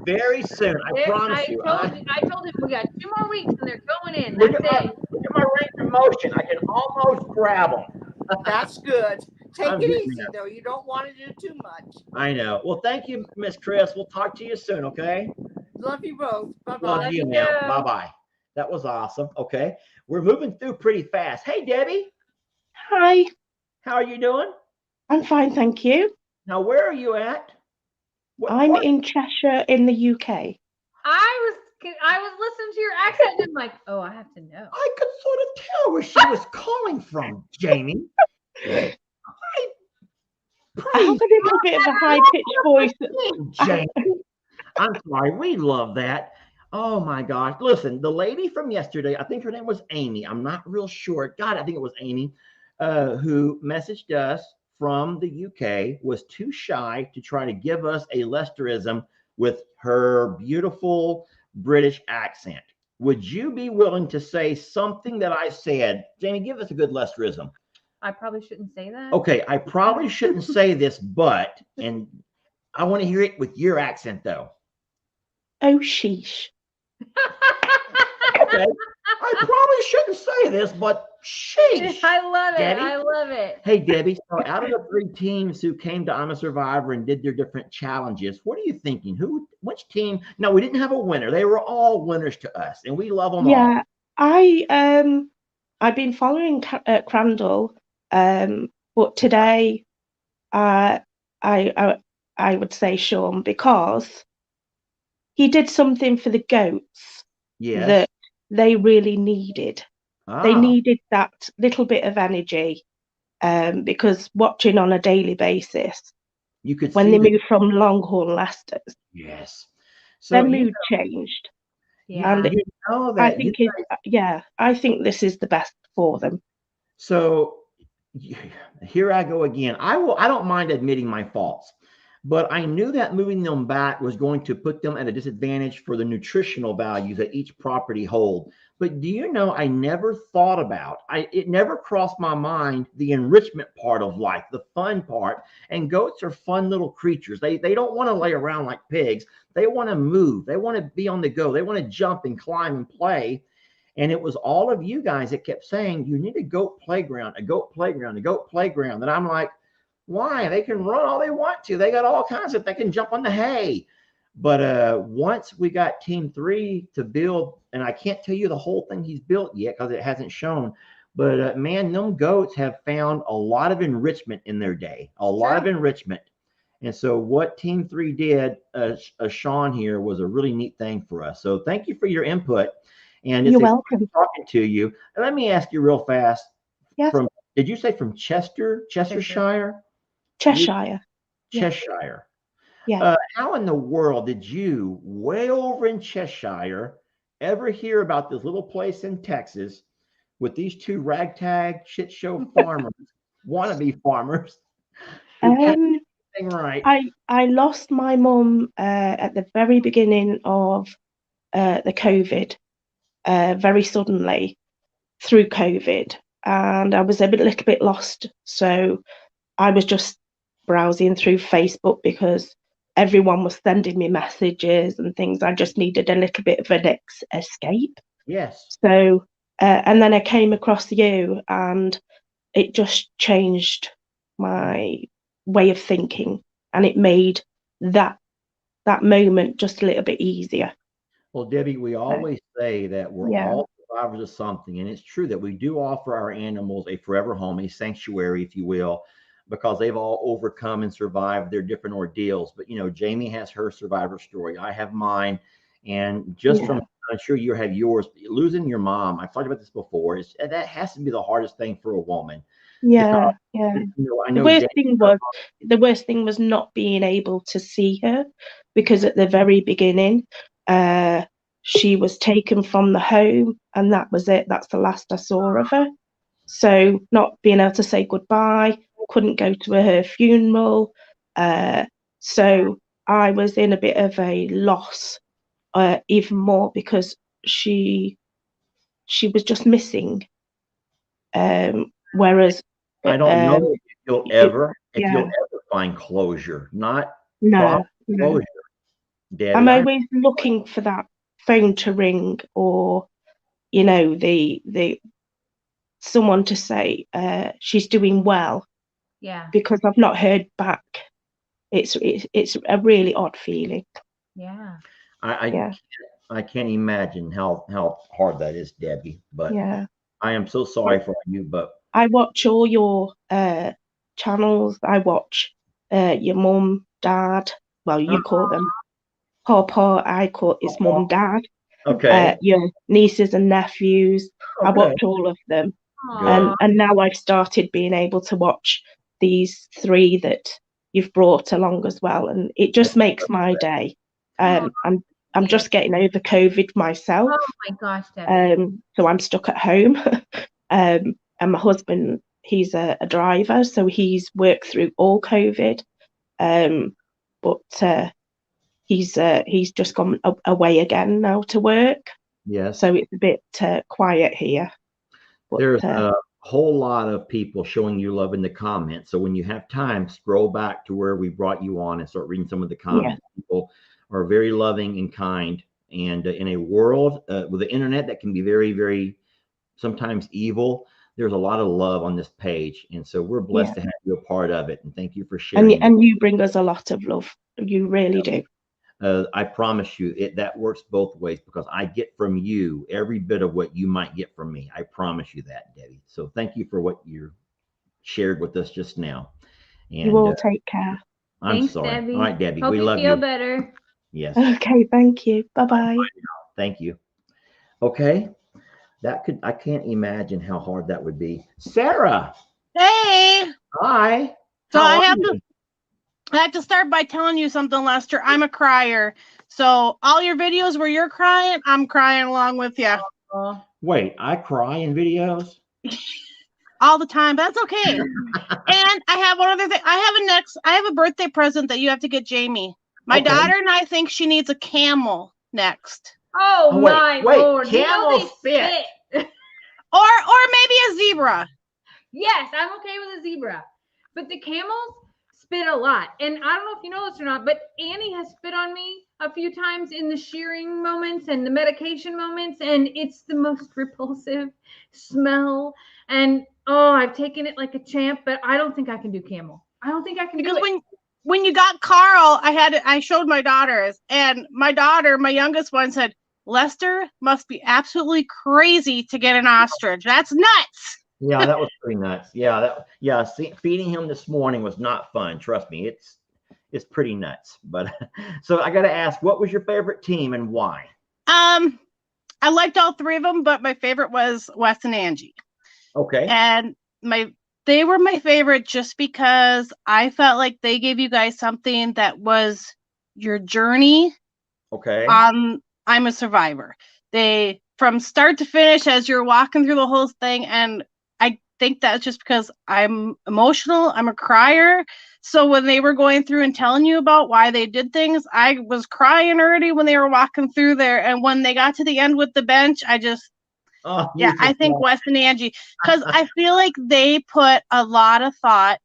Very soon, I promise you. I told him we got 2 more weeks and they're going in. Look That's at it. my range of motion. I can almost grab them. That's good. Take I'm it getting easy, there. though. You don't want to do too much. I know. Well, thank you, Miss Chris. We'll talk to you soon, okay? Love you both. Bye-bye. Love you now. Bye-bye. That was awesome. Okay. We're moving through pretty fast. Hey, Debbie. Hi. How are you doing? I'm fine, thank you. Now, where are you at? I'm in Cheshire in the UK. I was listening to your accent and I'm like, oh, I have to know. I could sort of tell where she was calling from, Jamie. I have a little bit of a high-pitched voice. Jamie. I'm sorry. We love that. Oh, my gosh. Listen, the lady from yesterday, I think her name was Amy. I'm not real sure. God, I think it was Amy, who messaged us from the UK, was too shy to try to give us a Lesterism with her beautiful British accent. Would you be willing to say something that I said? Jamie, give us a good Lesterism. I probably shouldn't say that. Okay, I probably shouldn't say this, but, and I want to hear it with your accent, though. Oh, sheesh. Okay, I probably shouldn't say this, but sheesh. I love it. Debbie? I love it. Hey, Debbie, so out of the 3 teams who came to I'm a Survivor and did their different challenges, what are you thinking? Which team? No, we didn't have a winner. They were all winners to us, and we love them all. Yeah, I've been following Crandall, but today I would say Sean, because he did something for the goats that they really needed. They needed that little bit of energy, because watching on a daily basis, you could when they moved from Longhorn Lasters, so their mood changed. Yeah, and I think this is the best for them. So here I go again. I don't mind admitting my faults, but I knew that moving them back was going to put them at a disadvantage for the nutritional values that each property hold. But do you know, I never thought about, it never crossed my mind, the enrichment part of life, the fun part. And goats are fun little creatures. They don't want to lay around like pigs. They want to move. They want to be on the go. They want to jump and climb and play. And it was all of you guys that kept saying, you need a goat playground, a goat playground, a goat playground. And I'm like, why? They can run all they want to. They got all kinds of, they can jump on the hay. But once we got team 3 to build, and I can't tell you the whole thing he's built yet because it hasn't shown, but man, them goats have found a lot of enrichment in their day, a lot of enrichment. And so what team 3 did, Sean here, was a really neat thing for us. So thank you for your input. And you're welcome. Talking to you. And let me ask you real fast. Yes. Did you say from Chestershire? Cheshire. Cheshire. Yeah. How in the world did you, way over in Cheshire, ever hear about this little place in Texas with these 2 ragtag shit show farmers, wannabe farmers? Right. I lost my mum at the very beginning of the COVID very suddenly through COVID, and I was a little bit lost. So I was just browsing through Facebook because everyone was sending me messages and things. I just needed a little bit of an escape. Yes. So, and then I came across you, and it just changed my way of thinking, and it made that moment just a little bit easier. Well, Debbie, we always say that we're Yeah. all survivors of something, and it's true that we do offer our animals a forever home, a sanctuary, if you will, because they've all overcome and survived their different ordeals. But Jamie has her survivor story. I have mine, and just from I'm sure you have yours. Losing your mom, I've talked about this before. That has to be the hardest thing for a woman. Yeah, yeah. I know The worst thing was not being able to see her, because at the very beginning, she was taken from the home, and that was it. That's the last I saw of her. So not being able to say goodbye, couldn't go to her funeral. So I was in a bit of a loss, even more because she was just missing. Whereas I don't know if you'll ever find closure, not no. closure. Debbie, I'm always looking for that phone to ring, or the someone to say she's doing well. Yeah. Because I've not heard back. It's a really odd feeling. Yeah. I can't imagine how hard that is, Debbie. But I am so sorry for you. But I watch all your channels. I watch your mum, dad. Well, you call them Papa. I call it's mum, dad. Okay. Your nieces and nephews. I watch all of them. And now I've started being able to watch these 3 that you've brought along as well, and it just makes my day. I'm just getting over COVID myself. Oh my gosh, Debbie. So I'm stuck at home. And my husband, he's a driver, so he's worked through all COVID. But he's just gone away again now to work. Yes. So it's a bit quiet here. But, there's a whole lot of people showing you love in the comments. So when you have time, scroll back to where we brought you on and start reading some of the comments. People are very loving and kind. And in a world with the internet that can be very, very sometimes evil, there's a lot of love on this page. And so we're blessed to have you a part of it. And thank you for sharing. And you bring us a lot of love. You really do. I promise you that works both ways, because I get from you every bit of what you might get from me. I promise you that, Debbie. So thank you for what you shared with us just now. And you all take care. Thanks, sorry. Debbie. All right, Debbie. Hope we you love feel you. better. Yes. Okay, thank you. Bye-bye. Thank you. Okay. I can't imagine how hard that would be. Sarah. Hey. Hi. So I have to start by telling you something, Lester. I'm a crier. So all your videos where you're crying, I'm crying along with you. Wait, I cry in videos? All the time, but that's okay. And I have one other thing. I have a birthday present that you have to get Jamie. My daughter and I think she needs a camel next. Oh my Lord. Camel spit. Or maybe a zebra. Yes, I'm okay with a zebra. But the camels spit a lot. And I don't know if you know this or not, but Annie has spit on me a few times in the shearing moments and the medication moments, and it's the most repulsive smell. And I've taken it like a champ, but I don't think I can do camel. I don't think I can do it. When you got Carl, I showed my daughters, and my daughter, my youngest one, said, Lester must be absolutely crazy to get an ostrich. That's nuts. Yeah, that was pretty nuts. Yeah, feeding him this morning was not fun. Trust me, it's pretty nuts. But so I got to ask, what was your favorite team and why? I liked all 3 of them, but my favorite was Wes and Angie. Okay. And they were my favorite just because I felt like they gave you guys something that was your journey. Okay. I'm a survivor. They, from start to finish, as you're walking through the whole thing, and I think that's just because I'm emotional. I'm a crier. So when they were going through and telling you about why they did things, I was crying already when they were walking through there. And when they got to the end with the bench, I just, I think Wes and Angie, because I feel like they put a lot of thought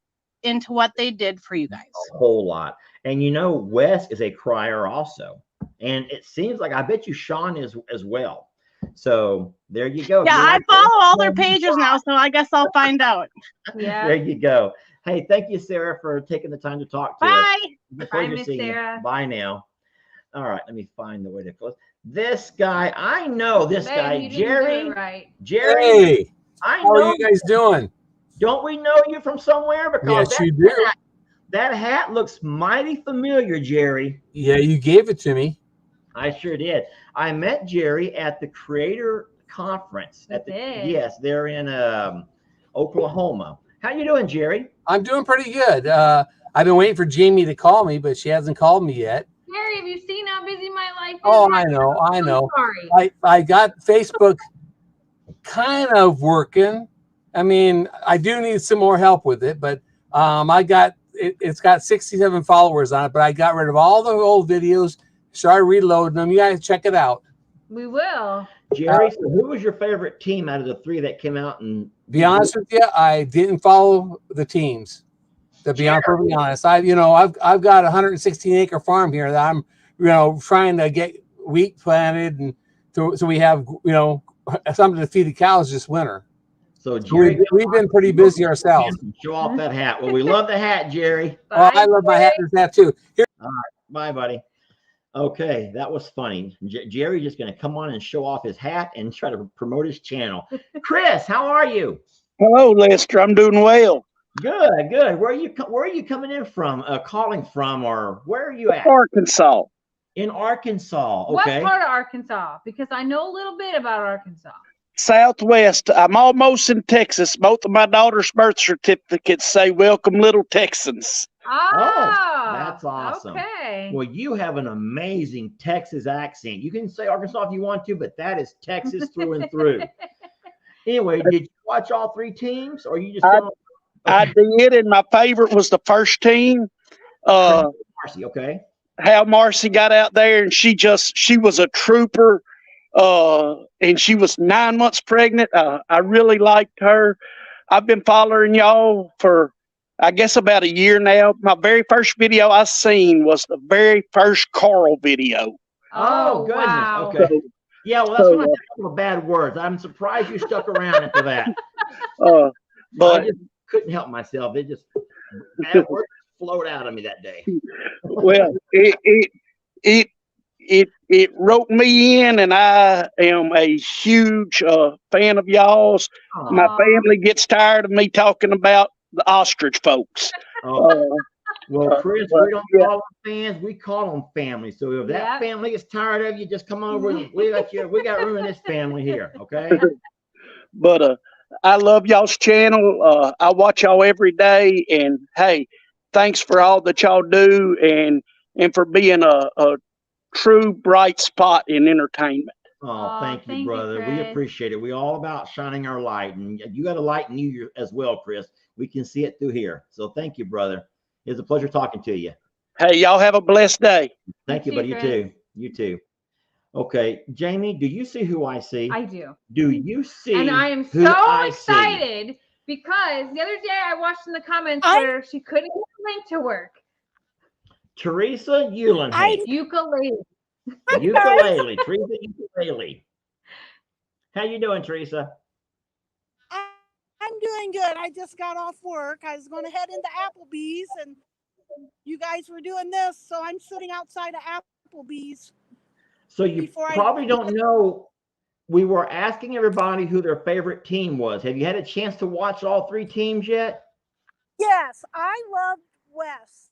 into what they did for you guys. A whole lot. And you know, Wes is a crier also. And it seems like, I bet you Sean is as well. So there you go. Yeah, I follow all their pages now, so I guess I'll find out. Yeah. There you go. Hey, thank you, Sarah, for taking the time to talk to us. Bye. Bye, Miss Sarah. Bye now. All right, let me find the way to close. This guy, I know this guy, Jerry. Right. Jerry. Hey, I how know are you guys doing? Don't we know you from somewhere? Because Yes, you do. That hat looks mighty familiar, Jerry. Yeah, you gave it to me. I sure did. I met Jerry at the Creator Conference. Yes, they're in Oklahoma. How you doing, Jerry? I'm doing pretty good. I've been waiting for Jamie to call me, but she hasn't called me yet. Jerry, have you seen how busy my life is? Oh, I know. Sorry. I got Facebook kind of working. I mean, I do need some more help with it, but I got it's got 67 followers on it, but I got rid of all the old videos, started reloading them. You guys check it out. We will. Jerry, so who was your favorite team out of the 3 that came out? And be honest with you, I didn't follow the teams. To be perfectly honest, I've got a 116-acre farm here that I'm trying to get wheat planted, and so we have something to feed the cows this winter. So Jerry, we've been pretty busy ourselves. Show off that hat. Well, we love the hat, Jerry. Oh, I love my hat and that too. Here. All right, bye, buddy. Okay, that was funny. Jerry just going to come on and show off his hat and try to promote his channel. Chris, how are you? Hello, Lester. I'm doing well. Good, good. Where are you coming in from? Calling from, or where are you at? Arkansas. In Arkansas. Okay. What part of Arkansas? Because I know a little bit about Arkansas. Southwest. I'm almost in Texas. Both of my daughter's birth certificates say "Welcome, Little Texans." Oh, that's awesome. Okay. Well, you have an amazing Texas accent. You can say Arkansas if you want to, but that is Texas through and through. Anyway, did you watch all 3 teams, or you just? I did, and my favorite was the first team. Marcy, okay. How Marcy got out there, and she was a trooper. And she was 9 months pregnant. I really liked her. I've been following y'all for, I guess, about a year now. My very first video I seen was the very first Carl video. Oh, goodness. Wow. Okay. Yeah, well, that's one of the bad words. I'm surprised you stuck around after that. But I just couldn't help myself. It just bad words flowed out of me that day. Well, it roped me in, and I am a huge fan of y'all's. Aww. My family gets tired of me talking about the ostrich folks. Well, Chris, we don't call them fans; we call them family. So if that family is tired of you, just come over. And we got room in this family here, okay? But I love y'all's channel. I watch y'all every day, and hey, thanks for all that y'all do, and for being a true bright spot in entertainment. Oh, thank you, brother. We appreciate it. We're all about shining our light, and you got a light in you as well, Chris. We can see it through here. So thank you, brother. It's a pleasure talking to you. Hey, y'all have a blessed day. Thank you, buddy. You too. You too. Okay, Jamie, do you see who I see? I do. Do you see? And I am so excited because the other day I watched in the comments where she couldn't get the link to work. Teresa Eulenhage. Ukulele. Ukulele. Teresa Ukulele. How you doing, Teresa? I'm doing good. I just got off work. I was going to head into Applebee's, and you guys were doing this, so I'm sitting outside of Applebee's. So you probably don't know, we were asking everybody who their favorite team was. Have you had a chance to watch all 3 teams yet? Yes, I loved Wes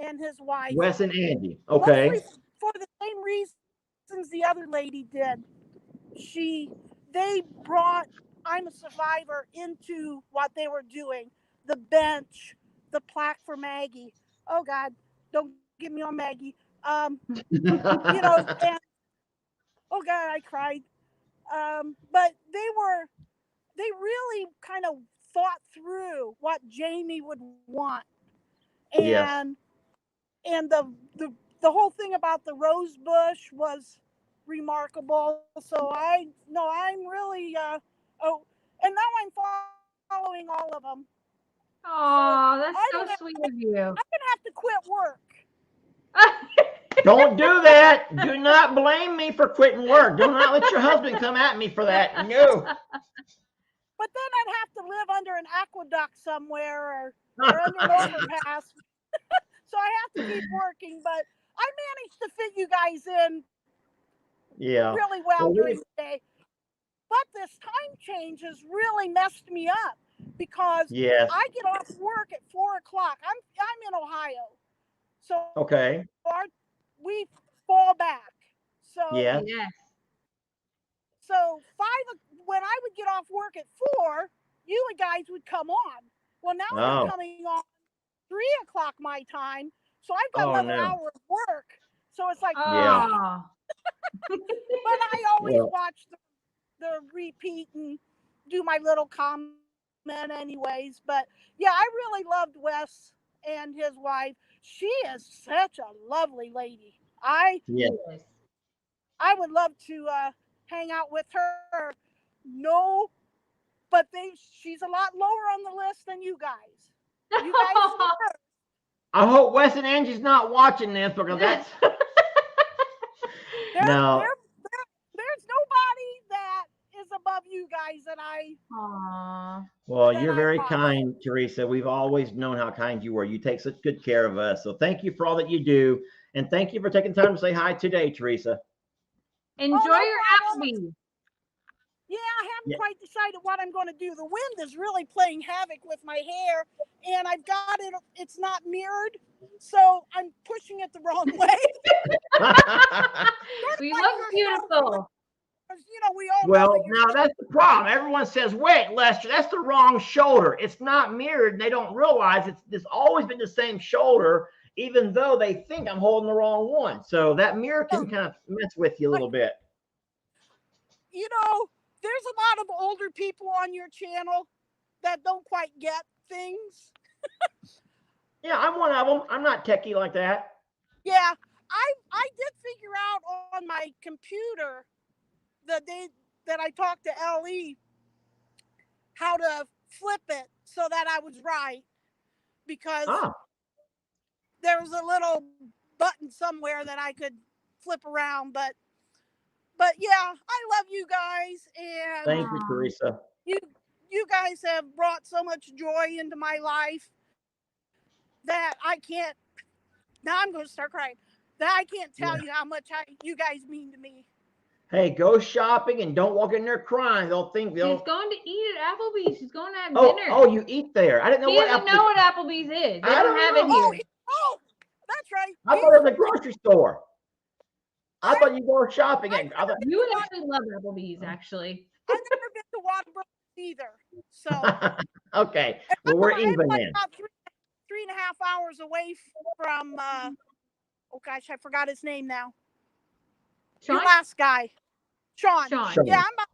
and his wife. Wes and Andy. Okay. Mostly for the same reasons the other lady did. They brought I'm a Survivor into what they were doing. The bench, the plaque for Maggie. Oh God, don't get me on Maggie. And, oh God, I cried. But they really kind of thought through what Jamie would want. and Yes. and the whole thing about the rose bush was remarkable. So I'm really oh, and now I'm following all of them. Oh, that's I so don't have, sweet of you. I'm gonna have to quit work. Don't do that. Do not blame me for quitting work. Do not let your husband come at me for that. No. But then I'd have to live under an aqueduct somewhere or under an overpass. So I have to keep working. But I managed to fit you guys in Yeah. really well during the day. But this time change has really messed me up because Yes. I get off work at 4 o'clock. I'm in Ohio, so Okay. we fall back. So Yeah. Yes. so when I would get off work at 4, you guys would come on. Well, now Oh. you're coming on 3 o'clock my time, so I've got Oh another no. hour of work. So it's like, Yeah. Oh. but I always Well, watch the repeat and do my little comment anyways. But yeah, I really loved Wes and his wife. She is such a lovely lady. yeah. I would love to hang out with her. No, but she's a lot lower on the list than you guys. You guys see her. I hope Wes and Angie's not watching this because that's no. There's nobody that is above you guys that Aww. Well, that you're I very watch. kind, Teresa. We've always known how kind you were. You take such good care of us. So thank you for all that you do. And thank you for taking time to say hi today, Teresa. Enjoy no your problem. Applebee's. Yeah, I haven't quite decided what I'm going to do. The wind is really playing havoc with my hair, and I've got it. It's not mirrored, so I'm pushing it the wrong way. We look beautiful. You know, we all know Well, that now that's the problem. Everyone says, wait, Lester, that's the wrong shoulder. It's not mirrored, and they don't realize it's always been the same shoulder, even though they think I'm holding the wrong one. So that mirror can kind of mess with you a little bit. You know, there's a lot of older people on your channel that don't quite get things. Yeah, I'm one of them. I'm not techie like that. Yeah, I did figure out on my computer the day that I talked to LE how to flip it so that I was right, because there was a little button somewhere that I could flip around. But yeah, I love you guys, and Thank you, Teresa. You guys have brought so much joy into my life that I can't. Now I'm going to start crying. That I can't tell you how much you guys mean to me. Hey, go shopping and don't walk in there crying. They'll think they'll. She's going to eat at Applebee's. She's going to have dinner. Oh, you eat there. I didn't know he what doesn't know what Applebee's is. They don't have it here. Oh, that's right. I thought it was a grocery store. I thought you go shopping at. You would actually love Applebee's, actually. I've never been to Waterbury either. So. Okay. Well, we're even then. About 3.5 hours away from. Oh gosh, I forgot his name now. Sean? Your last guy, Sean. Sean. Yeah, I'm about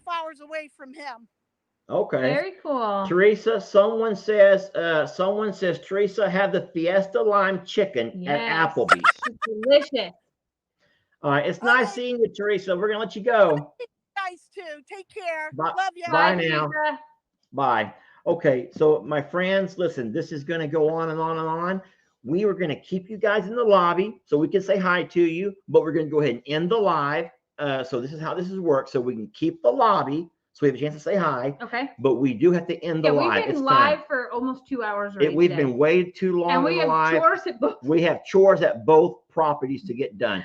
3.5 hours away from him. Okay. Very cool. Teresa, someone says Teresa had the Fiesta Lime Chicken at Applebee's. It's delicious. All right. It's nice seeing you, Teresa. We're gonna let you go. You guys too. Take care. Bye. Love you. Bye now. Bye. Okay, so my friends, listen, this is going to go on and on and on. We were going to keep you guys in the lobby so we can say hi to you, but we're going to go ahead and end the live. So this is how this is worked. So we can keep the lobby so we have a chance to say hi. Okay. But we do have to end the live. We've been live for almost 2 hours already. We've been way too long. And we have live. chores at both. We have chores at both properties to get done.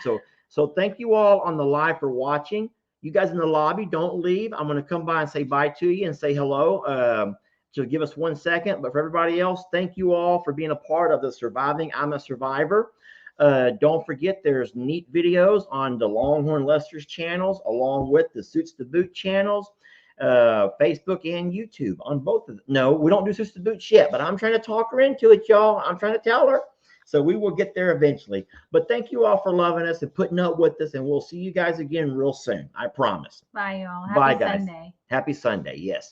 So thank you all on the live for watching. You guys in the lobby, don't leave. I'm going to come by and say bye to you and say hello. So give us 1 second. But for everybody else, thank you all for being a part of the Surviving I'm a Survivor. Don't forget, there's neat videos on the Longhorn Lester's channels, along with the Suits to Boot channels, Facebook and YouTube on both of them. No, we don't do Suits to Boot yet, but I'm trying to talk her into it, y'all. I'm trying to tell her. So we will get there eventually. But thank you all for loving us and putting up with us. And we'll see you guys again real soon. I promise. Bye, y'all. Bye, Happy guys. Sunday. Happy Sunday. Yes.